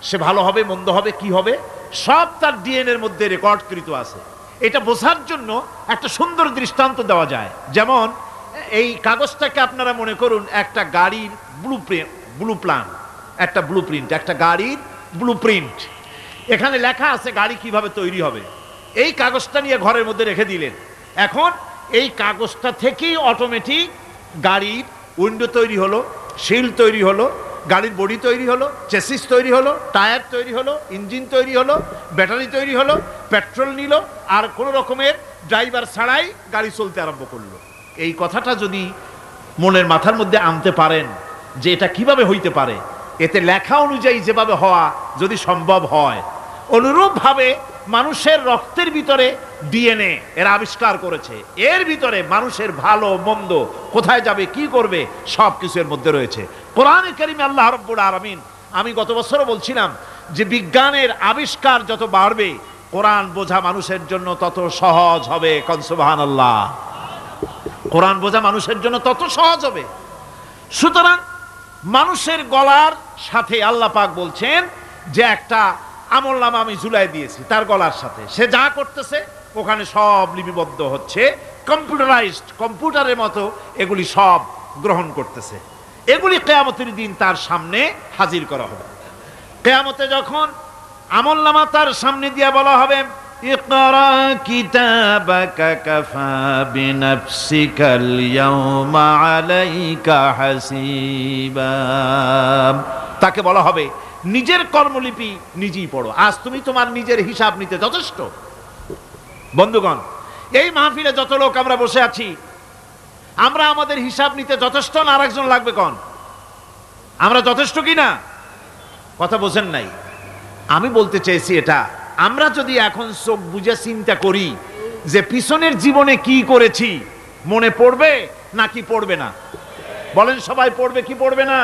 সে ভালো হবে মন্দ হবে কি হবে, সব তার ডিএনএর মধ্যে রেকর্ডকৃত আছে। এটা বোঝার জন্য একটা সুন্দর দৃষ্টান্ত দেওয়া যায়। যেমন এই কাগজটাকে আপনারা মনে করুন একটা গাড়ির একটা গাড়ির ব্লুপ্রিন্ট। এখানে লেখা আছে গাড়ি কিভাবে তৈরি হবে। এই কাগজটা নিয়ে ঘরের মধ্যে রেখে দিলেন। এখন এই কাগজটা থেকেই অটোমেটিক গাড়ির উইন্ডো তৈরি হলো, শিল তৈরি হলো, গাড়ির বডি তৈরি হলো, চেসিস তৈরি হলো, টায়ার তৈরি হলো, ইঞ্জিন তৈরি হলো, ব্যাটারি তৈরি হলো, পেট্রোল নিল, আর কোনো রকমের ড্রাইভার ছাড়াই গাড়ি চলতে আরম্ভ করলো। এই কথাটা যদি মনের মাথার মধ্যে আনতে পারেন যে এটা কিভাবে হইতে পারে, এতে লেখা অনুযায়ী যেভাবে হওয়া যদি সম্ভব হয়, অনুরূপভাবে মানুষের রক্তের ভিতরে ডিএনএ এরা আবিষ্কার করেছে। এর ভিতরে মানুষের ভালো মন্দ, কোথায় যাবে কি করবে, সব কিছু এর মধ্যে রয়েছে। কোরআনে কারিমে আল্লাহ রাব্বুল আলামিন, আমি গত বছরও বলছিলাম যে বিজ্ঞানের আবিষ্কার যত বাড়বে কোরআন বোঝা মানুষের জন্য তত সহজ হবে। কোন সুবহানাল্লাহ। কোরআন বোঝা মানুষের জন্য তত সহজ হবে। সুতরাং মানুষের গলার সাথে আল্লাহ পাক বলছেন যে একটা আমলনামা আমি ঝুলাই দিয়েছি তার গলার সাথে, সে যা করতেছে ওখানে সব লিপিবদ্ধ হচ্ছে, কম্পিউটারাইজড, কম্পিউটারের মতো এগুলি সব গ্রহণ করতেছে। এগুলি কিয়ামতের দিন তার সামনে হাজির করা হবে। কিয়ামতে যখন আমলনামা তার সামনে দিয়ে বলা হবে, ইকরা কিতাবাকা কাফা বিনাফসিকাল ইয়াওমা আলাইকা হাসিবা, তাকে বলা হবে নিজের কর্মলিপি নিজেই পড়ো, আজ তুমি তোমার নিজের হিসাব নিতে যথেষ্ট। বন্ধুগণ, এই মাহফিলে যত লোক আমরা বসে আছি, আমরা আমাদের হিসাব নিতে যথেষ্ট না আরেকজন লাগবে? কোন আমরা যথেষ্ট কি না? কথা বোঝেন নাই। আমি বলতে চেয়েছি এটা, আমরা যদি এখন চোখ বুঝে চিন্তা করি যে পিছনের জীবনে কি করেছি, মনে পড়বে নাকি পড়বে না? বলেন সবাই, পড়বে কি পড়বে না?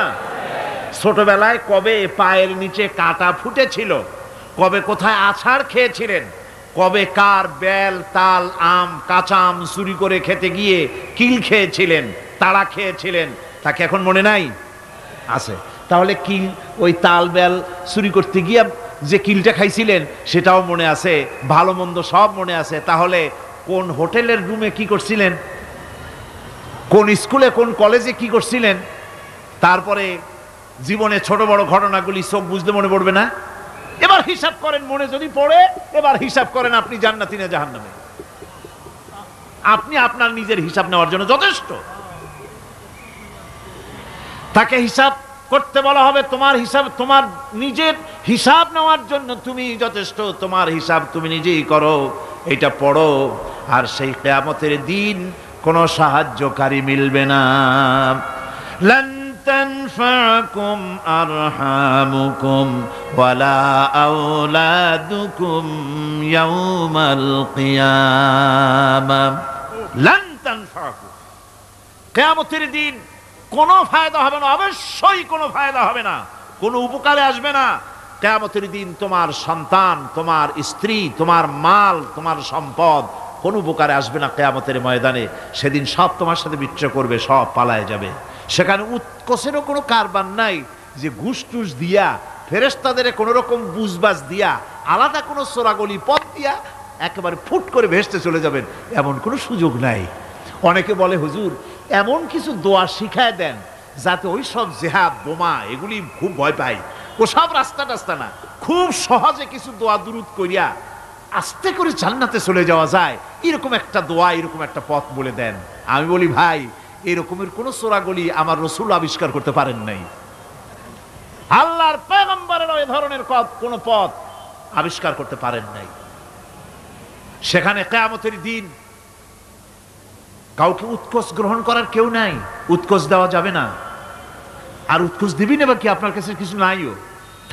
ছোটবেলায় কবে পায়ের নিচে কাটা ফুটেছিল, কবে কোথায় আছাড় খেয়েছিলেন, কবে কার বেল তাল আম কাঁচা আম চুরি করে খেতে গিয়ে কিল খেয়েছিলেন, তাড়া খেয়েছিলেন, তাকে এখন মনে নাই? আছে। তাহলে কিল, ওই তাল বেল চুরি করতে গিয়ে যে কিলটা খাইছিলেন সেটাও মনে আছে, ভালো মন্দ সব মনে আছে। তাহলে কোন হোটেলের রুমে কি করছিলেন, কোন স্কুলে কোন কলেজে কি করছিলেন, তারপরে জীবনে ছোট বড় ঘটনাগুলি চোখ বুঝতে মনে পড়বে না? এবার হিসাব করেন, মনে যদি পড়ে এবার হিসাব করেন আপনি জান্নাতি না জাহান্নামে। আপনি আপনার নিজের হিসাব নেওয়ার জন্য যথেষ্ট। তাকে হিসাব করতে বলা হবে, তোমার হিসাব, তোমার নিজের হিসাব নেওয়ার জন্য তুমি যথেষ্ট, তোমার হিসাব তুমি নিজেই করো, এটা পড়ো। আর সেই কিয়ামতের দিন কোনো সাহায্যকারী মিলবে না। লান তানফাকুম আরহামুকুম ওয়ালা আওলাদুকুম ইয়াউমাল কিয়ামাহ। লান তানফাকুম, কিয়ামতের দিন কোনো ফায়দা হবে না, অবশ্যই কোনো ফায়দা হবে না, কোনো উপকারে আসবে না। কিয়ামতের দিন তোমার সন্তান, তোমার স্ত্রী, তোমার মাল, তোমার সম্পদ কোনো উপকারে আসবে না। কিয়ামতের ময়দানে সেদিন সব তোমার সাথে বিচ্ছেদ করবে, সব পালায় যাবে। সেখানে উৎকোষেরও কোনো কারবার নাই যে ঘুষ টুস দিয়া, ফেরেশতাদের কোনো রকম বুঝবাজ দিয়া, আলাদা কোনো চোরাগলি পথ দিয়া একেবারে ফুট করে ভেসতে চলে যাবেন, এমন কোনো সুযোগ নাই। অনেকে বলে, হুজুর এমন কিছু দোয়া শিখায় দেন যাতে ওই সব জেহাদ বোমা এগুলি খুব ভয় পাই, ও সব রাস্তা টাস্তা না, খুব সহজে কিছু দোয়া দুরূদ করিয়া আস্তে করে জান্নাতে চলে যাওয়া যায়, এরকম একটা দোয়া, এরকম একটা পথ বলে দেন। আমি বলি, ভাই এরকমের কোন চোরাগলি আমার রাসূল আবিষ্কার করতে পারেন নাই, আল্লাহর পয়গম্বরের ওই ধরনের কোন পথ আবিষ্কার করতে পারেন নাই। সেখানে কিয়ামতের দিন কাউকে উৎকোষ গ্রহণ করার কেউ নাই, উৎকোষ দেওয়া যাবে না। আর উৎকোষ দিবি নেবা কি, আপনার কাছে কিছু নাইও,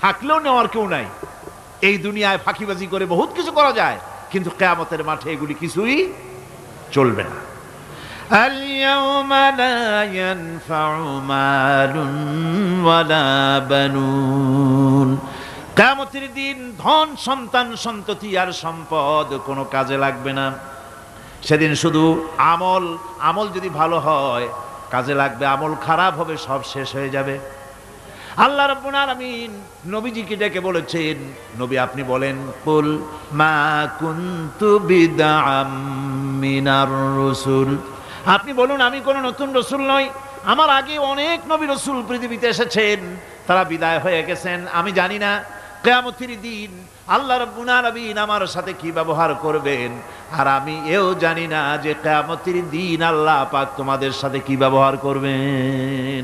থাকলেও নেওয়ার কেউ নাই। এই দুনিয়ায় ফাঁকিবাজি করে বহুত কিছু করা যায়, কিন্তু কিয়ামতের মাঠে এগুলি কিছুই চলবে না। اليوم لا ينفع مال ولا بنون কিয়ামতের দিন ধন সন্তান সন্ততি আর সম্পদ কোনো কাজে লাগবে না। সেদিন শুধু আমল যদি ভালো হয় কাজে লাগবে, আমল খারাপ হবে সব শেষ হয়ে যাবে। আল্লাহ রাব্বুল আলামিন নবীজিকে ডেকে বলেছেন, নবী আপনি বলেন, কুল মা কুনতু বিদআম মিনার রাসূল, আপনি বলুন আমি কোন নতুন রাসূল নই, আমার আগে অনেক নবী রাসূল পৃথিবীতে এসেছেন, তারা বিদায় হয়ে গেছেন। আমি জানি না কিয়ামতের দিন আল্লাহ রাব্বুল আলামিন আমার সাথে কি ব্যবহার করবেন, আর আমি এও জানি না যে কিয়ামতের দিন আল্লাহ পাক তোমাদের সাথে কি ব্যবহার করবেন।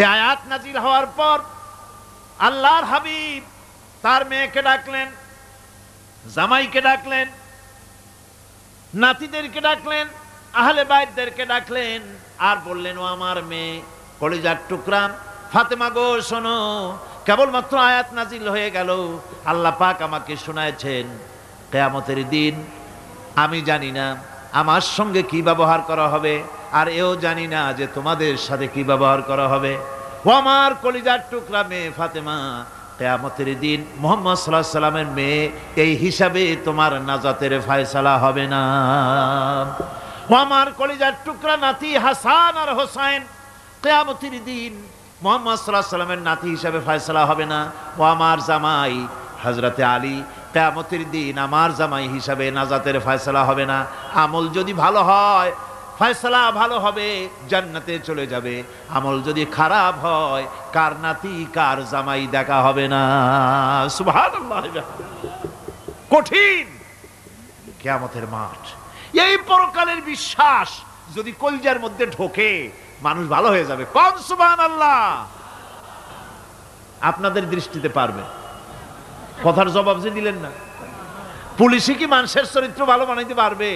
এই আয়াত নাজিল হওয়ার পর আল্লাহর হাবিব তার মেয়েকে ডাকলেন, জামাইকে ডাকলেন, নাতিদেরকে ডাকলেন, আহলে বাইতদেরকে ডাকলেন, আর বললেন, ও আমার মেয়ে কলিজার টুকরা ফাতেমা গো শোনো, কেবলমাত্র আয়াত নাজিল হয়ে গেল, আল্লাহ পাক আমাকে শোনায়ছেন কিয়ামতের দিন আমি জানি না আমার সঙ্গে কি ব্যবহার করা হবে, আর এও জানি না যে তোমাদের সাথে কি ব্যবহার করা হবে। ও আমার কলিজার টুকরা মেয়ে ফাতেমা, কিয়ামতের দিন মুহাম্মদ সাল্লাল্লাহু আলাইহি সাল্লামের মেয়ে এই হিসাবে তোমার নাজাতের ফয়সালা হবে না। ও আমার কলিজার টুকরা নাতি হাসান আর হোসেন, কিয়ামতের দিন মুহাম্মদ সাল্লাল্লাহু আলাইহি সাল্লামের নাতি হিসাবে ফয়সালা হবে না। ও আমার জামাই হযরতে আলী, কিয়ামতের দিন আমার জামাই হিসাবে নাজাতের ফয়সালা হবে না। আমল যদি ভালো হয় ফয়সালা ভালো হবে, জান্নাতে চলে যাবে। আমল যদি খারাপ হয় কার নাতি কার জামাই দেখা হবে না। সুবহানাল্লাহ, কঠিন কিয়ামতের মাঠ। এই পরকালের বিশ্বাস যদি কলিজার মধ্যে ঢোকে মানুষ ভালো হয়ে যাবে। কোন সুবহানাল্লাহ। আপনাদের দৃষ্টিতে পারবে, কথার জবাব যে দিলেন না। পুলিশে কি মানুষের চরিত্র ভালো বানাইতে পারবে?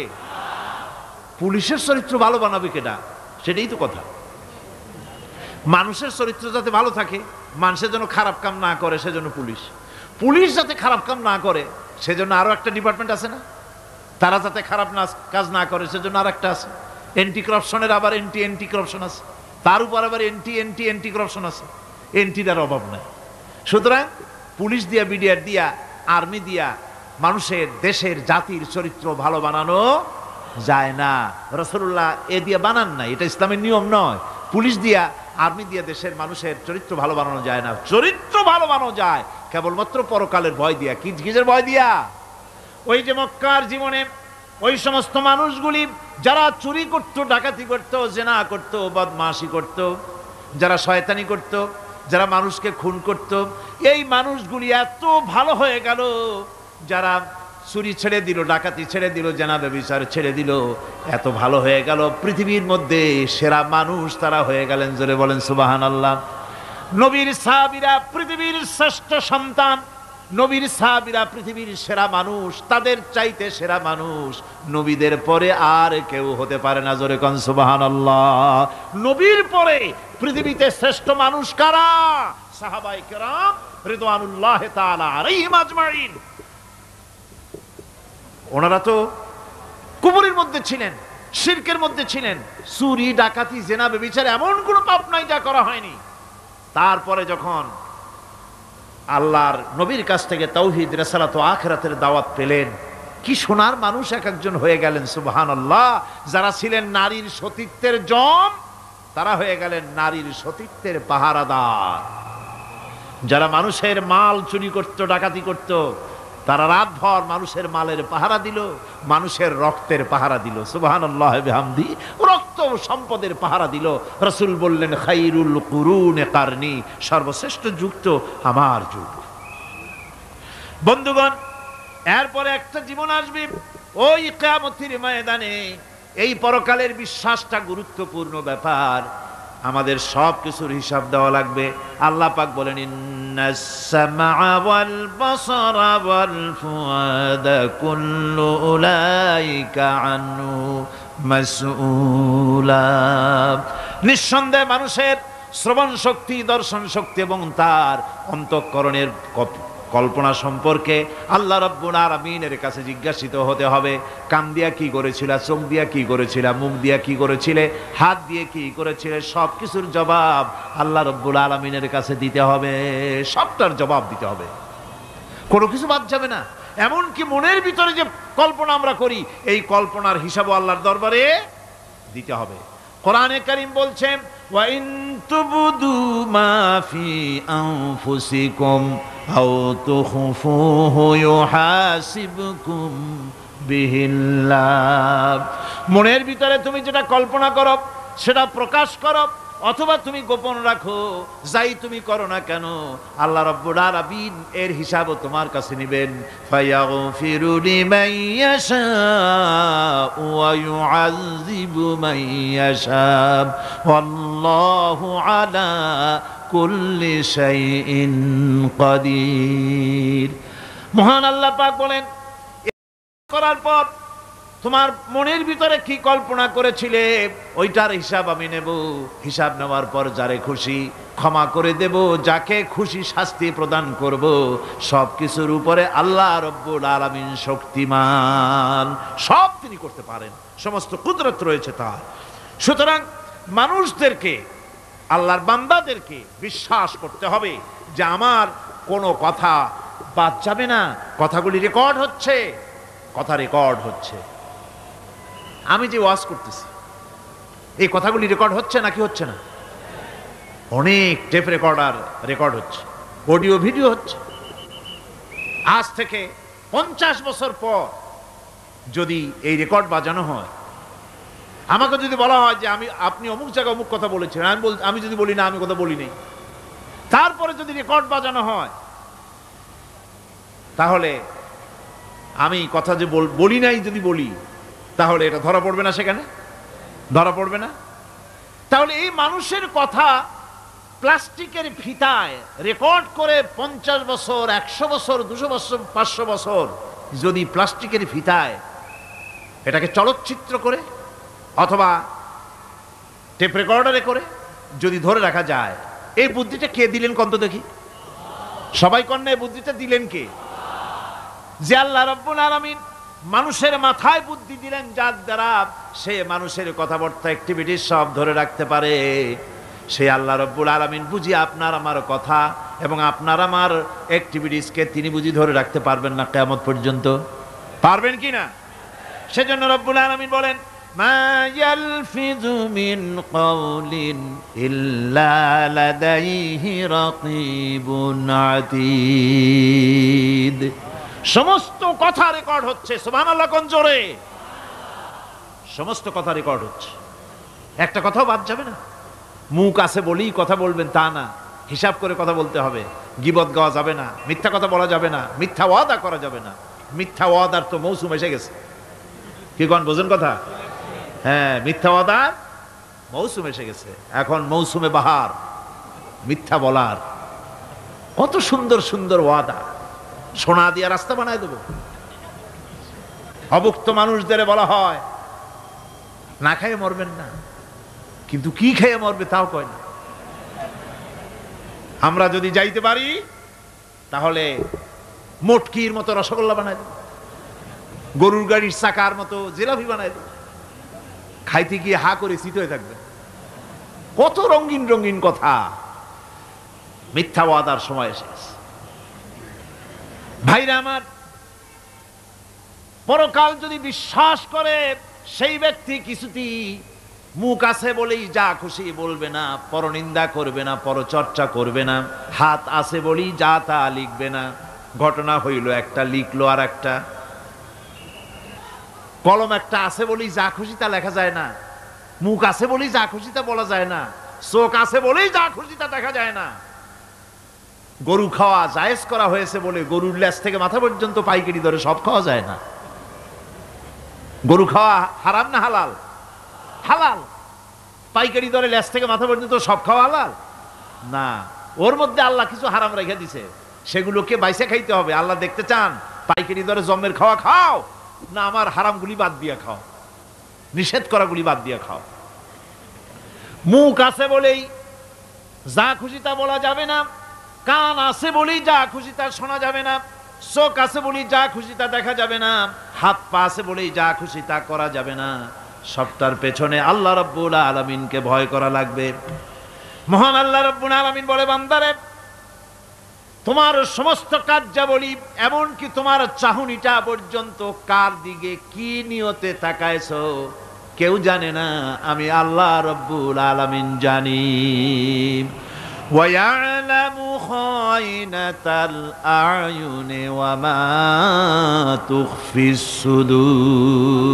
পুলিশের চরিত্র ভালো বানাবে কেডা? সেটাই তো কথা। মানুষের চরিত্র যাতে ভালো থাকে, মানুষের জন্য খারাপ কাম না করে সেজন্য পুলিশ যাতে খারাপ কাম না করে সেজন্য আরো একটা ডিপার্টমেন্ট আছে না, তারা যাতে খারাপ কাজ না করে সেজন্য আর একটা আছে। এন্টি করাপশনের আবার এন্টি করাপশন আছে, তার উপর আবার এন্টি করাপশন আছে। এন্টিটার অভাব নাই। সুতরাং পুলিশ দিয়া, বিডিআর দিয়া, আর্মি দিয়া মানুষের, দেশের, জাতির চরিত্র ভালো বানানো যায় না। রাসূলুল্লাহ এ দিয়ে বানান নাই, এটা ইসলামের নিয়ম নয়। পুলিশ দিয়া, আর্মি দিয়া দেশের মানুষের চরিত্র ভালো বানানো যায় না। চরিত্র ভালো বানানো যায় কেবলমাত্র পরকালের ভয় দিয়া। কিসের ভয় দিয়া? ওই যে মক্কার জীবনে ওই সমস্ত মানুষগুলি যারা চুরি করত, ডাকাতি করত, জেনা করত, বদমাশি করত, যারা শয়তানি করত, যারা মানুষকে খুন করত, এই মানুষগুলি এত ভালো হয়ে গেল, যারা চুরি ছেড়ে দিল, ডাকাতি ছেড়ে দিল, জেনা ব্যভিচার ছেড়ে দিল, এত ভালো হয়ে গেল, পৃথিবীর মধ্যে সেরা মানুষ তারা হয়ে গেলেন। জোরে বলেন সুবহানাল্লাহ। নবীর সাহাবীরা পৃথিবীর শ্রেষ্ঠ সন্তান, নবীর সাহাবীরা পৃথিবীর সেরা মানুষ, তাদের চাইতে সেরা মানুষ নবীদের পরে আর কেউ হতে পারে না। জোরে কোন সুবহানাল্লাহ। নবীর পরে পৃথিবীতে শ্রেষ্ঠ মানুষ কারা? সাহাবায়ে কেরাম রিদওয়ানুল্লাহি তাআলা আলাইহিম আজমাইন। ওনারা তো কুফরের মধ্যে ছিলেন, শিরকের মধ্যে ছিলেন, চুরি, ডাকাতি, জেনা, ব্যভিচার এমন কোনো পাপ নাই যা করা হয়নি। তারপরে যখন আল্লাহর নবীর কাছ থেকে তাওহীদ, রিসালাত ও আখিরাতের দাওয়াত পেলেন, কি সোনার মানুষ এক একজন হয়ে গেলেন। সুবহানাল্লাহ। যারা ছিলেন নারীর সতীত্বের জম, তারা হয়ে গেলেন নারীর সতীত্বের পাহারাদার। যারা মানুষের মাল চুরি করত, ডাকাতি করত, তারা রাতভর মানুষের মালের পাহারা দিল, মানুষের রক্তের পাহারা দিল। সুবহানাল্লাহ বিহামদি। রক্ত সম্পদের পাহারা দিল। রাসূল বললেন, খায়রুল কুরুনে কারনি, সর্বশ্রেষ্ঠ যুগ তো আমার যুগ। বন্ধুগণ, এরপরে একটা জীবন আসবে ওই কিয়ামতের ময়দানে। এই পরকালের বিশ্বাসটা গুরুত্বপূর্ণ ব্যাপার। আমাদের সব কিছুর হিসাব দেওয়া লাগবে। আল্লাহ পাক বলেন, ইন্নাস সামআ ওয়াল বাসারা ওয়াল ফুআদা কুল্লু উলাইকা আনহু মাসউলা। নিঃসন্দেহে মানুষের শ্রবণ শক্তি, দর্শন শক্তি এবং তার অন্তঃকরণের কল্পনা সম্পর্কে আল্লাহ রাব্বুল আলামিনের কাছে জিজ্ঞাসিত হতে হবে। কান দিয়া কি করেছিলা, চোখ দিয়া কি করেছিলা, মুখ দিয়া কি করেছিলে, হাত দিয়ে কি করেছিলে, সব কিছুর জবাব আল্লাহ রাব্বুল আলামিনের কাছে দিতে হবে। সবটার জবাব দিতে হবে, কোনো কিছু বাদ যাবে না। এমনকি মনের ভিতরে যে কল্পনা আমরা করি, এই কল্পনার হিসাবও আল্লাহর দরবারে দিতে হবে। কোরআনে কারীম বলছেন, ওয়া ইন তুবদু মা ফি আনফুসিকুম আও তুখফুহু ইউহাসিবকুম বিহিল্লাহ। মনের ভিতরে তুমি যেটা কল্পনা করো সেটা প্রকাশ করো, অথবা তুমি গোপন রাখো, যাই তুমি করো না কেন আল্লাহ রাব্বুল আলামিন এর হিসাবও তোমার কাছে নেবেন। ফায়াগফিরু লিমান ইয়াশাউ ওয়া ইউআযযিবু মান ইয়াশাউ ওয়াল্লাহু আলা কুল্লি শাইইন কাদির। মহান আল্লাহ পাক বলেন, করার পর তোমার মনের ভিতরে কি কল্পনা করেছিলে ওইটার হিসাব আমি নেব। হিসাব নেওয়ার পর যারে খুশি ক্ষমা করে দেব, যাকে খুশি শাস্তি প্রদান করব। সব কিছুর উপরে আল্লাহ রব্বুল আলামিন শক্তিমান, সব তিনি করতে পারেন, সমস্ত কুদরত রয়েছে তার। সুতরাং মানুষদেরকে, আল্লাহর বান্দাদেরকে বিশ্বাস করতে হবে যে আমার কোনো কথা বাদ যাবে না, কথাগুলি রেকর্ড হচ্ছে, কথা রেকর্ড হচ্ছে। আমি যে ওয়াজ করতেছি এই কথাগুলি রেকর্ড হচ্ছে নাকি হচ্ছে না? অনেক টেপ রেকর্ডার রেকর্ড হচ্ছে, অডিও ভিডিও হচ্ছে। আজ থেকে 50 বছর পর যদি এই রেকর্ড বাজানো হয়, আমাকে যদি বলা হয় যে আপনি অমুক জায়গায় অমুক কথা বলেছেন, আমি যদি বলি না আমি কথা বলি নাই, তারপরে যদি রেকর্ড বাজানো হয়, তাহলে আমি কথা যে বলি নাই যদি বলি, তাহলে এটা ধরা পড়বে না? সেখানে ধরা পড়বে না? তাহলে এই মানুষের কথা প্লাস্টিকের ফিতায় রেকর্ড করে 50 বছর, 100 বছর, 200 বছর, 500 বছর যদি প্লাস্টিকের ফিতায় এটাকে চলচ্চিত্র করে অথবা টেপ রেকর্ডারে করে যদি ধরে রাখা যায়, এই বুদ্ধিটা কে দিলেন কন্ত দেখি? সবাই কন্যা এই বুদ্ধিটা দিলেন কে? যে আল্লাহ রাব্বুল আলামিন মানুষের মাথায় বুদ্ধি দিলেন, যার দ্বারা সে মানুষের কথাবার্তা অ্যাক্টিভিটি সব ধরে রাখতে পারে। সে আল্লাহ রাব্বুল আলামিন বুঝি আপনার আমার কথা এবং আপনার আমার অ্যাক্টিভিটিসকে তিনি বুঝি ধরে রাখতে পারবেন না কিয়ামত পর্যন্ত? পারবেন কি না? সেজন্য রাব্বুল আলামিন বলেন, মা ইয়ালফিযু মিন কাওলিন ইল্লা লাদাইহি রাকীবুন আতীদ। সমস্ত কথা রেকর্ড হচ্ছে। সুবহানাল্লাহ কোন জোরে! সমস্ত কথা রেকর্ড হচ্ছে, একটা কথাও বাদ যাবে না। মুখ আছে বলেই কথা বলবেন তা না, হিসাব করে কথা বলতে হবে। গীবত গাওয়া যাবে না, মিথ্যা কথা বলা যাবে না, মিথ্যা ওয়াদা করা যাবে না। মিথ্যা ওয়াদার তো মৌসুম এসে গেছে, কি কোন বোঝেন কথা? হ্যাঁ, মিথ্যা ওয়াদার মৌসুম এসে গেছে। এখন মৌসুমে বাহার, মিথ্যা বলার। কত সুন্দর সুন্দর ওয়াদা, সোনা দিয়া রাস্তা বানায় দেব। অভুক্ত মানুষদের বলা হয় না খেয়ে মরবেন না, কিন্তু কি খেয়ে মরবে তাও কয় না। আমরা যদি যাইতে পারি তাহলে মটকির মতো রসগোল্লা বানায় দেব, গরুর গাড়ির চাকার মতো জিলাপি বানায় দেব। খাইতে গিয়ে হা করে চিত হয়ে থাকবে। কত রঙিন রঙিন কথা। মিথ্যা ওয়াদার সময় এসে গেছে। ভাইরা আমার, পরকাল যদি বিশ্বাস করে সেই ব্যক্তি কিছুতেই মুখ আছে বলেই যা খুশি বলবে না, পরনিন্দা করবে না, পরচর্চা করবে না, হাত আছে বলেই যা তা লিখবে না। ঘটনা হইল একটা, লিখলো আর একটা। কলম একটা আছে বলেই যা খুশি তা লেখা যায় না, মুখ আছে বলেই যা খুশি তা বলা যায় না, চোখ আছে বলেই যা খুশি তা দেখা যায় না। গরু খাওয়া জায়েজ করা হয়েছে বলে গরুর লেজ থেকে মাথা পর্যন্ত পাইকারি দরে সব খাওয়া যায় না। গরু খাওয়া হারাম না হালাল? হালাল। পাইকারি দরে লেজ থেকে মাথা পর্যন্ত সব খাওয়া হালাল না। ওর মধ্যে আল্লাহ কিছু হারাম রেখে দিছে, সেগুলোকে বাইসে খাইতে হবে। আল্লাহ দেখতে চান পাইকারি দরে জমের খাওয়া খাও না আমার হারামগুলি বাদ দিয়ে খাও, নিষেধ করাগুলি বাদ দিয়ে খাও। মুখ আছে বলেই যা খুশি তা বলা যাবে না, কান আছে বলেই যা খুশি তা শোনা যাবে না, চোখ আছে বলেই যা খুশি তা দেখা যাবে না, হাত পা আছে বলেই যা খুশি তা করা যাবে না। সবটার পেছনে আল্লাহ রাব্বুল আলামিনকে ভয় করা লাগবে। মহান আল্লাহ রাব্বুল আলামিন বলে, বান্দারে তোমার সমস্ত কার্যাবলী এমনকি তোমার চাহনিটা পর্যন্ত কার দিকে কি নিয়তে তাকায়ছো কেউ জানে না, আমি আল্লাহ রাব্বুল আলামিন জানি। وَيَعْلَمُ خَائِنَةَ الْأَعْيُنِ وَمَا تُخْفِي الصُّدُورُ।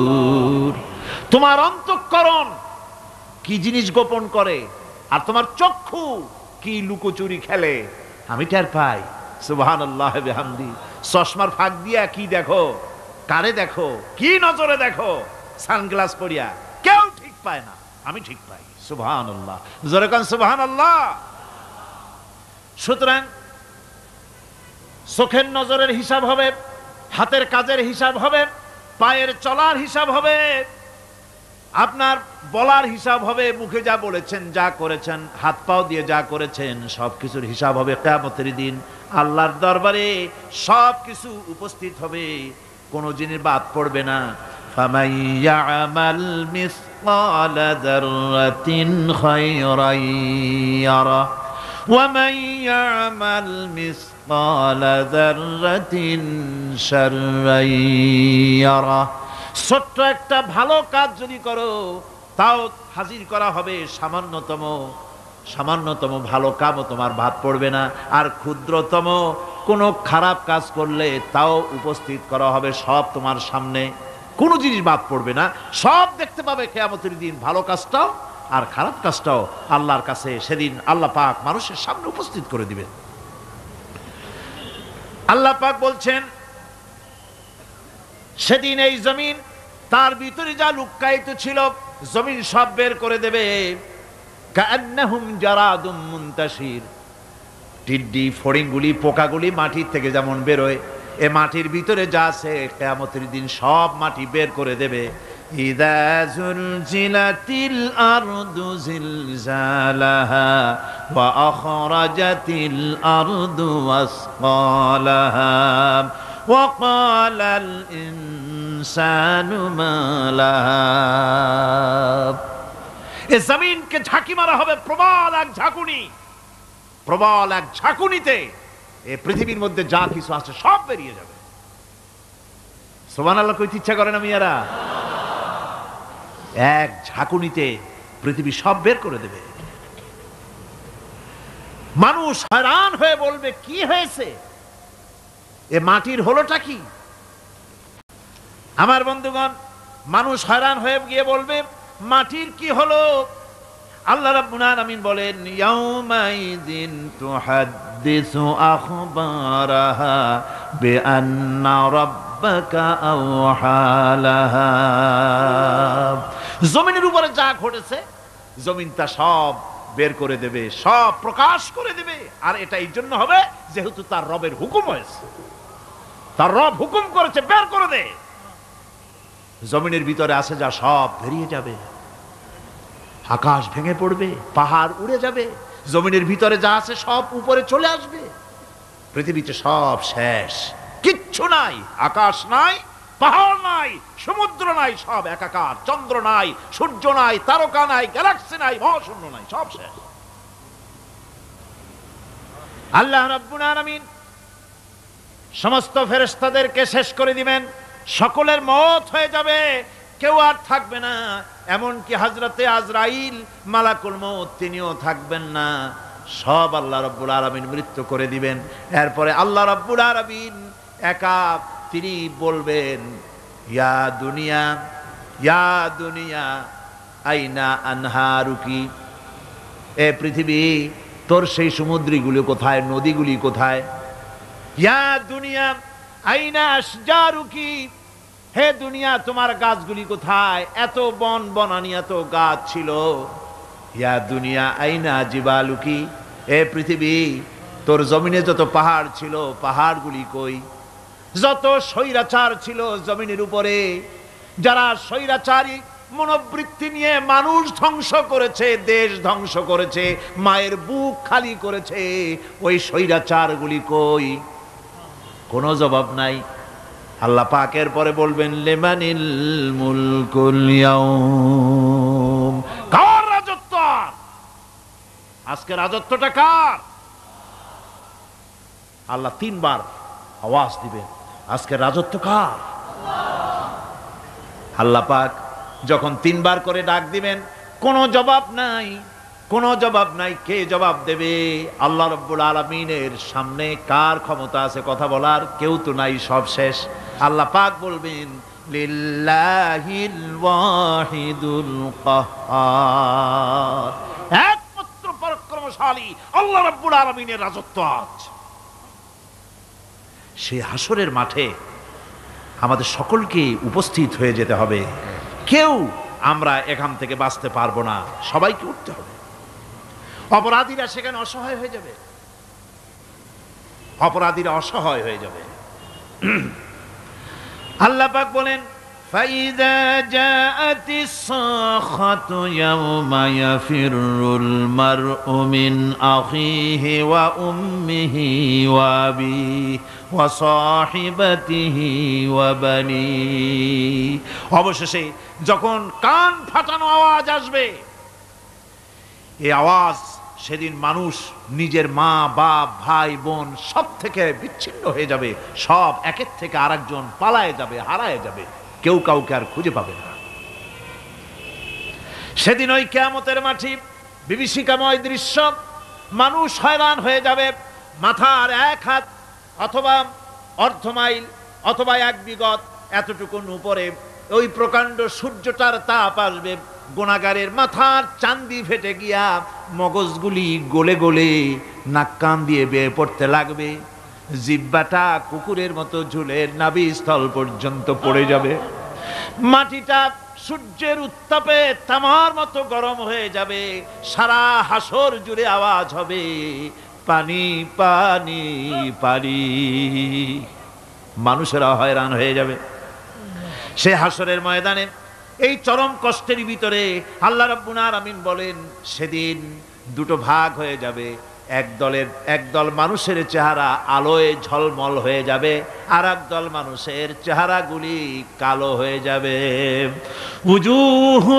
তোমার অন্তঃকরণ কি জিনিস গোপন করে আর তোমার চক্ষু কি লুকোচুরি খেলে আমি টের পাই। সুবহানাল্লাহ বিহামদি। চশমার ফাঁক দিয়া কি দেখো, কারে দেখো, কি নজরে দেখো, সানগ্লাস পরিয়া কেউ ঠিক পায় না, আমি ঠিক পাই। সুবহানাল্লাহ, জোরে কান সুবহানাল্লাহ। সুতরাং চোখের নজরের হিসাব হবে, হাতের কাজের হিসাব হবে, পায়ের চলার হিসাব হবে, আপনার বলার হিসাব হবে, মুখে যা বলেছেন, যা করেছেন, হাত পাও দিয়ে যা করেছেন সবকিছুর হিসাব হবে কিয়ামতের দিন। আল্লাহর দরবারে সবকিছু উপস্থিত হবে, কোনো জিনিস বাদ পড়বে না। ফামান ইয়ামাল মিসকালা যাররাতিন খায়রান ইয়ারা ওয়া মান ইয়ামাল মিসকালা যাররাতিন শাররান ইয়ারা। ছোট্ট একটা ভালো কাজ যদি করো তাও হাজির করা হবে সামান্যতম ভালো কামও তোমার বাদ পড়বে না, আর ক্ষুদ্রতম কোনো খারাপ কাজ করলে তাও উপস্থিত করা হবে, সব তোমার সামনে, কোনো জিনিস বাদ পড়বে না, সব দেখতে পাবে কিয়ামতের দিন। ভালো কাজটাও আর খারাপ কাজটাও আল্লাহর কাছে সেদিন আল্লাহ পাক মানুষের সামনে উপস্থিত করে দিবেন। আল্লাহ পাক বলছেন, সেদিন এই জমিন তার ভিতরে যা লুক্কায়িত ছিল জমিন সব বের করে দেবে। কান্নাহুম জারাদুম মুনতাশির। টিড্ডি, ফড়িংগুলি, পোকাগুলি মাটির থেকে যেমন বেরোয়, এ মাটির ভিতরে যা আছে কিয়ামতের দিন সব মাটি বের করে দেবে। ইযা যুলজিলাতিল আরদু জিলজালাহা ওয়া আখরাজাতিল আরদু আসকালাহা ওয়া ক্বালাল ইনসানু মা লাহা। এ জমিনকে ঝাঁকি মারা হবে প্রবল এক ঝাঁকুনি, প্রবল এক ঝাঁকুনিতে এই পৃথিবীর মধ্যে যা কিছু আছে সব বেরিয়ে যাবে। সুবহানাল্লাহ কইতে ইচ্ছা করে না মিয়ারা? এক ঝাঁকুনিতে পৃথিবী সব বের করে দেবে। মানুষ হয়রান হয়ে বলবে, কি হয়েছে, এ মাটির হলোটা কি? আমার বন্ধুগণ, মানুষ হয়রান হয়ে গিয়ে বলবে, মাটির কি হলো? আল্লাহ রাব্বুল আলামিন বলেন, ইয়াউমাইযিন তুহাদ্দিসু আখবারাহা বিআন্না রাব্বাকা আওহালাহা। জমিনের উপরে যা ঘটেছে জমিন তা সব বের করে দেবে, সব প্রকাশ করে দেবে। আর এটা এই জন্য হবে যেহেতু তার রবের হুকুম হয়েছে, তার রব হুকুম করেছে বের করে দে। জমিনের ভিতরে আছে যা সব বেরিয়ে যাবে, আকাশ ভেঙে পড়বে, পাহাড় উড়ে যাবে, জমিনের ভিতরে যা আছে সব উপরে চলে আসবে, পৃথিবীতে সব শেষ, কিচ্ছু নাই, আকাশ নাই, পাহাড় নাই, সমুদ্র নাই, সব একাকার, চন্দ্র নাই, সূর্য নাই, তারকা নাই, গ্যালাক্সি নাই, মহাশূন্য নাই, সব শেষ। আল্লাহ রাব্বুল আলামিন সমস্ত ফেরেশতাদেরকে শেষ করে দিবেন, সকলের মওত হয়ে যাবে, কেউ আর থাকবে না, এমনকি হযরতে আজরাইল মালাকুল মউত তিনিও থাকবেন না, সব আল্লাহ রাব্বুল আলামিন মৃত্যু করে দিবেন। এরপরে আল্লাহ রাব্বুল আলামিন একা তিনি বলবেন, ইয়া দুনিয়া, ইয়া দুনিয়া আইনা আনহারুকি, এ পৃথিবী তোর সেই সমুদ্রগুলি কোথায়, নদীগুলি কোথায়? ইয়া দুনিয়া আইনা আশজারুকি, হে দুনিয়া তোমার গাছগুলি কোথায়? এত বন বনানি, এত গাছ ছিল। ইয়া দুনিয়া আইনা জিবালুকি, এ পৃথিবী তোর জমিনে যত পাহাড় ছিল পাহাড়গুলি কই? যত স্বৈরাচার ছিল জমিনের উপরে, যারা স্বৈরাচারী মনোবৃত্তি নিয়ে মানুষ ধ্বংস করেছে, দেশ ধ্বংস করেছে, মায়ের বুক খালি করেছে, ওই স্বৈরাচারগুলি কই? কোনো জবাব নাই। আল্লাহ পাকের পরে বলবেন লিমানিল মুলকুল ইয়াউম, কার রাজত্ব? আজকে রাজত্বটা কার? আল্লাহ তিনবার আওয়াজ দিবেন, আজকে রাজত্ব কার? আল্লাহ পাক যখন তিনবার করে ডাক দিবেন, কোনো জবাব নাই, কোনো জবাব নাই। কে জবাব দেবে? আল্লাহ রাব্বুল আলামিনের সামনে কার ক্ষমতা আছে কথা বলার? কেউ তো নাই, সব শেষ। আল্লাহ পাক বলবেন লিল্লাহিল ওয়াহিদুল কাহ্হার, একমাত্র পরাক্রমশালী আল্লাহ রাব্বুল আলামিনের রাজত্ব আজ। সেই হাসরের মাঠে আমাদের সকলকে উপস্থিত হয়ে যেতে হবে। কেউ আমরা এখান থেকে বাঁচতে পারবো না, সবাইকে উঠতে হবে। অপরাধীরা সেখানে অসহায় হয়ে যাবে, অপরাধীরা অসহায় হয়ে যাবে। আল্লাহ পাক বলেন ফাইযা জাআতিস সাখাতু ইয়াওমা ইয়াফিরুল মারউ মিন আখিহি ওয়া উম্মিহি ওয়া আবিহি ওয়া সাহিবাতিহি ওয়া বানিহি। অবশেষে যখন কান ফাটানো আওয়াজ আসবে, এই আওয়াজ সেদিন মানুষ নিজের মা বাপ ভাই বোন সব থেকে বিচ্ছিন্ন হয়ে যাবে, সব একের থেকে আরেকজন পালায়ে যাবে, হারায় যাবে, কেউ কাউকে আর খুঁজে পাবে না। সেদিন ওই কিয়ামতের মাঠে বিভীষিকাময় দৃশ্য, মানুষ হয়রান হয়ে যাবে। মাথার এক হাত অথবা অর্ধ মাইল অথবা এক বিগত এতটুকুন উপরে ওই প্রকাণ্ড সূর্যটার তাপ আসবে, গুনাহগারের মাথার চান্দি ফেটে গিয়া মগজগুলি গলে গলে নাক কান দিয়ে বেয়ে পড়তে লাগবে, জিহ্বাটা কুকুরের মতো ঝুলে নাভিস্থল পর্যন্ত পড়ে যাবে, মাটিটা সূর্যের উত্তাপে তামার মতো গরম হয়ে যাবে, সারা হাসর জুড়ে আওয়াজ হবে পানি পানি পানি। মানুষেরা হয়রান হয়ে যাবে সে হাসরের ময়দানে। এই চরম কষ্টের ভিতরে আল্লাহ রাব্বুল আলামিন বলেন সেদিন দুটো ভাগ হয়ে যাবে, একদল মানুষের চেহারা আলোয় ঝলমল হয়ে যাবে, আর একদল মানুষের চেহারাগুলি কালো হয়ে যাবে। উজুহু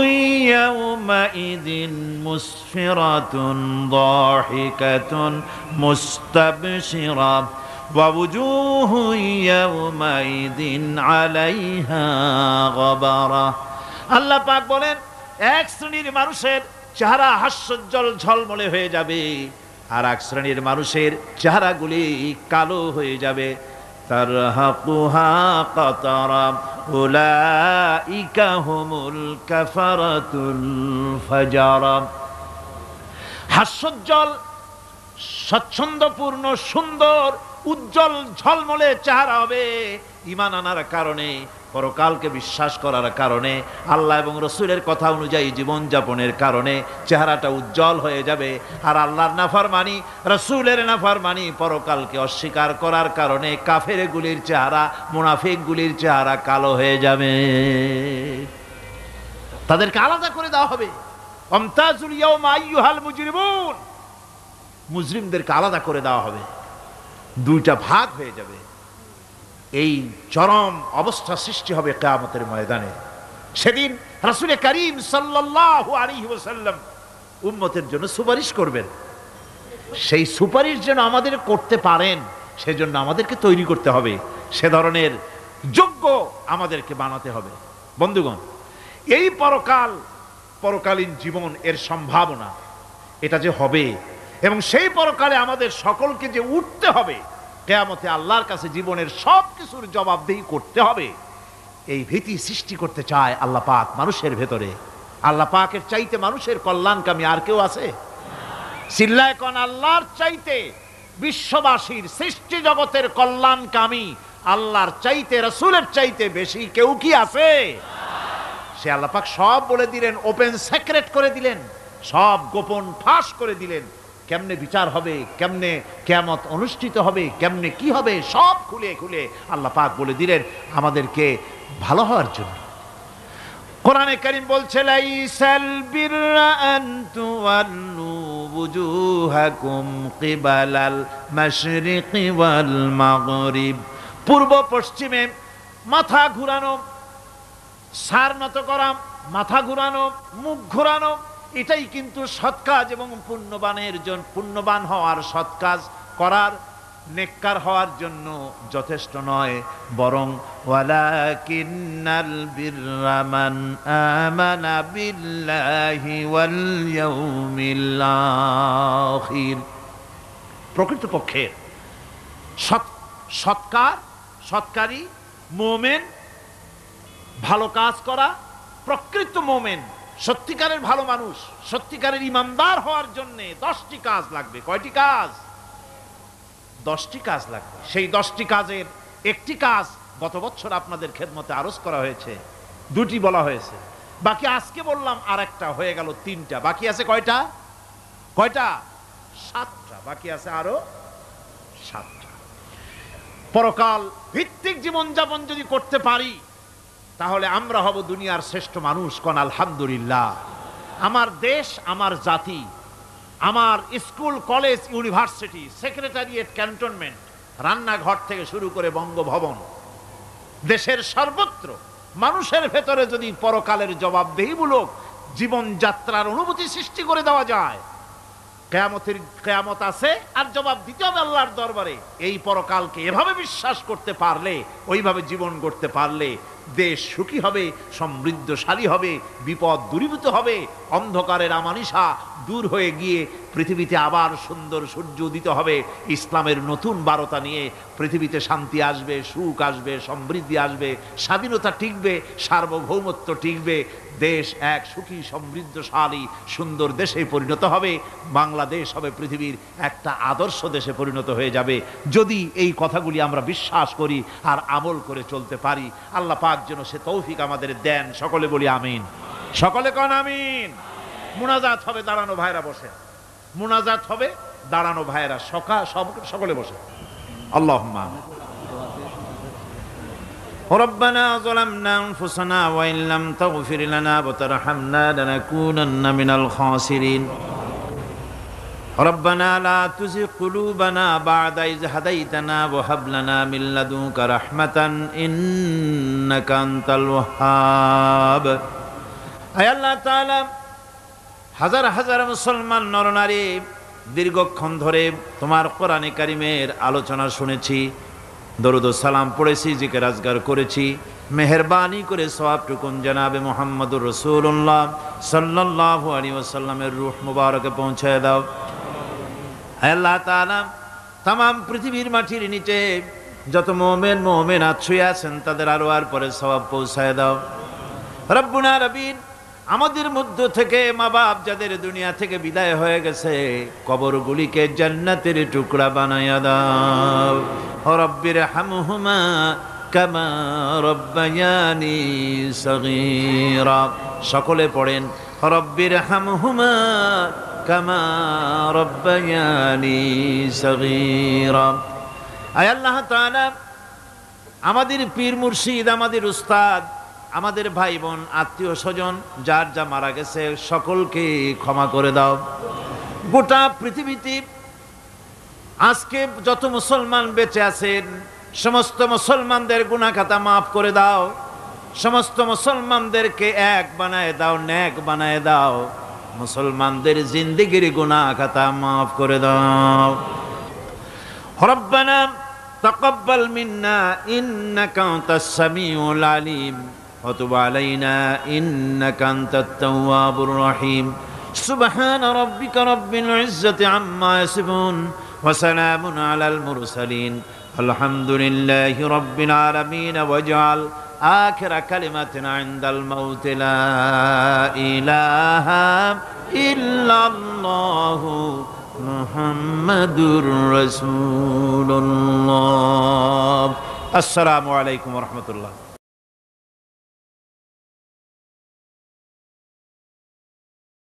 ইয়াউমাইদিন মুসফিরাতুন দাহিকাতুন মুস্তাবশিরা ওয়া উজুহু ইয়াউমাইদিন আলাইহা গাবারা। আল্লাহ পাক বলেন এক শ্রেণীর মানুষের চেহারা হাস্যোজ্জ্বল ঝলমলে হয়ে যাবে, আর এক শ্রেণীর মানুষের চেহারাগুলি কালো হয়ে যাবে। তারহাকুহা কাতারা উলাইকা হুমুল কাফারাতুল ফাজারা। হাস্যোজ্জ্বল, স্বচ্ছন্দপূর্ণ, সুন্দর, উজ্জ্বল ঝলমলে চেহারা হবে ঈমান আনার কারণে, পরকালকে বিশ্বাস করার কারণে, আল্লাহ এবং রসুলের কথা অনুযায়ী জীবনযাপনের কারণে চেহারাটা উজ্জ্বল হয়ে যাবে। আর আল্লাহর নাফরমানি, রসুলের নাফরমানি, পরকালকে অস্বীকার করার কারণে কাফেরগুলির চেহারা, মুনাফিকগুলির চেহারা কালো হয়ে যাবে। তাদেরকে আলাদা করে দেওয়া হবে। আমতাজুল ইয়াওমা আইয়ুহাল মুজরিমুন, মুজরিমদেরকে আলাদা করে দেওয়া হবে, দুইটা ভাগ হয়ে যাবে। এই চরম অবস্থা সৃষ্টি হবে কিয়ামতের ময়দানে। সেদিন রাসূল করিম সাল্লাল্লাহু আলাইহি ওয়াসাল্লাম উম্মতের জন্য সুপারিশ করবেন। সেই সুপারিশ যেন আমাদের করতে পারেন সেজন্য আমাদেরকে তৈরি করতে হবে, সে ধরনের যোগ্য আমাদেরকে বানাতে হবে। বন্ধুগণ, এই পরকালীন জীবন, এর সম্ভাবনা, এটা যে হবে এবং সেই পরকালে আমাদের সকলকে যে উঠতে হবে, কিয়ামতে আল্লাহর কাছে জীবনের সব কিছুর জবাবদিহি করতে হবে, এই ভীতি সৃষ্টি করতে চায় আল্লাহ পাক মানুষের ভেতরে। আল্লাহ পাকের চাইতে মানুষের কল্যাণকামী আর কেউ আছে? চিল্লায় কোন আল্লাহর চাইতে, বিশ্ববাসীর সৃষ্টি জগতের কল্যাণকামী আল্লাহর চাইতে, রাসূলের চাইতে বেশি কেউ কি আছে? সে আল্লাহ পাক সব বলে দিলেন, ওপেন সিক্রেট করে দিলেন, সব গোপন ফাঁস করে দিলেন। কেমনে বিচার হবে, কেমনে কিয়ামত অনুষ্ঠিত হবে, কেমনে কি হবে, সব খুলে খুলে আল্লাহ পাক বলে দিলেন আমাদেরকে ভালো হওয়ার জন্য। কোরআনে কারীম বলছে লাইসাল বিররা আন তুওয়াল্লু বুজুহাকুম কিবালাল মাশরিকি ওয়াল মাগরিব। পূর্ব পশ্চিমে মাথা ঘুরানো, সার নত করা, মাথা ঘুরানো, মুখ ঘুরানো, এটাই কিন্তু সৎ কাজ এবং পুণ্যবান হওয়ার সৎ কাজ করার, নেককার হওয়ার জন্য যথেষ্ট নয়, বরং ওয়ালাকিন্নাল বিররা মান আমানা বিল্লাহি ওয়াল ইয়াউমিল আখির। প্রকৃতপক্ষে সৎকারী মুমিন, ভালো কাজ করা, প্রকৃত মুমিন, সত্যিকারের ভালো মানুষ, সত্যিকারের ইমানদার হওয়ার জন্য 10টি কাজ লাগবে। কয়টি কাজ? 10টি কাজ লাগবে। সেই 10টি কাজের একটি কাজ গত বছর আপনাদের খেদমতে আরজ করা হয়েছে, 2টি বলা হয়েছে, বাকি আজকে বললাম আর একটা, হয়ে গেল 3টা। বাকি আছে কয়টা? 7টা। বাকি আছে আরো 7টা। পরকাল ভিত্তিক জীবনযাপন যদি করতে পারি তাহলে আমরা হব দুনিয়ার শ্রেষ্ঠ মানুষ। কোন আলহামদুলিল্লাহ। আমার দেশ, আমার জাতি, আমার school, college, university, secretariat, cantonment, রান্নাঘর থেকে শুরু করে বঙ্গভবন, দেশের সর্বত্র মানুষের ভেতরে যদি পরকালের জবাবদেহিমূলক জীবনযাত্রার অনুভূতি সৃষ্টি করে দেওয়া যায়, কিয়ামত আছে আর জবাব দিতে হবে আল্লাহর দরবারে। এই পরকালকে এভাবে বিশ্বাস করতে পারলে, ওইভাবে জীবন গড়তে পারলে দেশ সুখী হবে, সমৃদ্ধশালী হবে, বিপদ দূরীভূত হবে, অন্ধকারের আমানিশা দূর হয়ে গিয়ে পৃথিবীতে আবার সুন্দর সূর্য উদিত হবে। ইসলামের নতুন বার্তা নিয়ে পৃথিবীতে শান্তি আসবে, সুখ আসবে, সমৃদ্ধি আসবে, স্বাধীনতা টিকবে, সার্বভৌমত্ব টিকবে, দেশ এক সুখী সমৃদ্ধশালী সুন্দর দেশে পরিণত হবে। বাংলাদেশ হবে পৃথিবীর একটা আদর্শ দেশে পরিণত হয়ে যাবে যদি এই কথাগুলি আমরা বিশ্বাস করি আর আমল করে চলতে পারি। আল্লাহ পাক যেন সে তৌফিক আমাদের দেন। সকলে বলি আমিন। সকলে কন আমিন। মুনাজাত হবে, দাঁড়ানো ভাইরা বসে। মুনাজাত হবে, দাঁড়ানো ভাইরা সকলে বসে। আল্লাহুম্মা ربنا ظلمنا أنفسنا وإن لم تغفر لنا وترحمنا لنكونن من الخاسرين ربنا لا تزغ قلوبنا بعد إذ هديتنا وهب لنا من لدنك رحمة إنك أنت الوهاب। আয় আল্লাহ তাআলা, হাজার হাজার মুসলমান নরনারী দীর্ঘক্ষণ ধরে তোমার কোরআনে কারিমের আলোচনা শুনেছি, দরুদ ও সালাম পড়েছি, জিকির আজগার করেছি। মেহেরবানি করে সওয়াবটুকুন জনাবে মুহাম্মদুর রাসূলুল্লাহ সাল্লাল্লাহু আলাইহি ওয়াসাল্লামের রূহ মুবারকে পৌঁছায় দাও। হে আল্লাহ তাআলা, तमाम পৃথিবীর মাটির নিচে যত মুমিন মুমিনাত শুয়ে আছেন তাদের আরওয়ার পরে সওয়াব পৌঁছায় দাও। রব্বুনা রবিন, আমাদের মধ্য থেকে মা বাপ যাদের দুনিয়া থেকে বিদায় হয়ে গেছে, কবরগুলিকে জান্নাতের টুকরা বানায়া দাও। রব্বির হামহুমা কামা রব্বায়ানি সগীরা। সকলে পড়েন রব্বির হামহুমা কামা রব্বায়ানি সগীরা। আয় আল্লাহ তাআলা, আমাদের পীর মুর্শিদ, আমাদের উস্তাদ, আমাদের ভাই বোন, আত্মীয় স্বজন যার যা মারা গেছে সকলকে ক্ষমা করে দাও। গোটা পৃথিবীতে আজকে যত মুসলমান বেঁচে আছেন সমস্ত মুসলমানদের গুনাহ খাতা মাফ করে দাও। সমস্ত মুসলমানদেরকে এক বানায় দাও, নেক বানায় দাও। মুসলমানদের জিন্দেগির গুনাহ খাতা মাফ করে দাও। রব্বানা তাকাব্বাল মিন্না ইন্নাকা আনতাস সামিউল আলিম وتب علينا إنك أنت التواب الرحيم سبحان ربك رب العزة عما يصفون وسلام على المرسلين الحمد لله رب العالمين واجعل آخر كلمة عند الموت لا إله إلا الله محمد رسول الله السلام عليكم ورحمة الله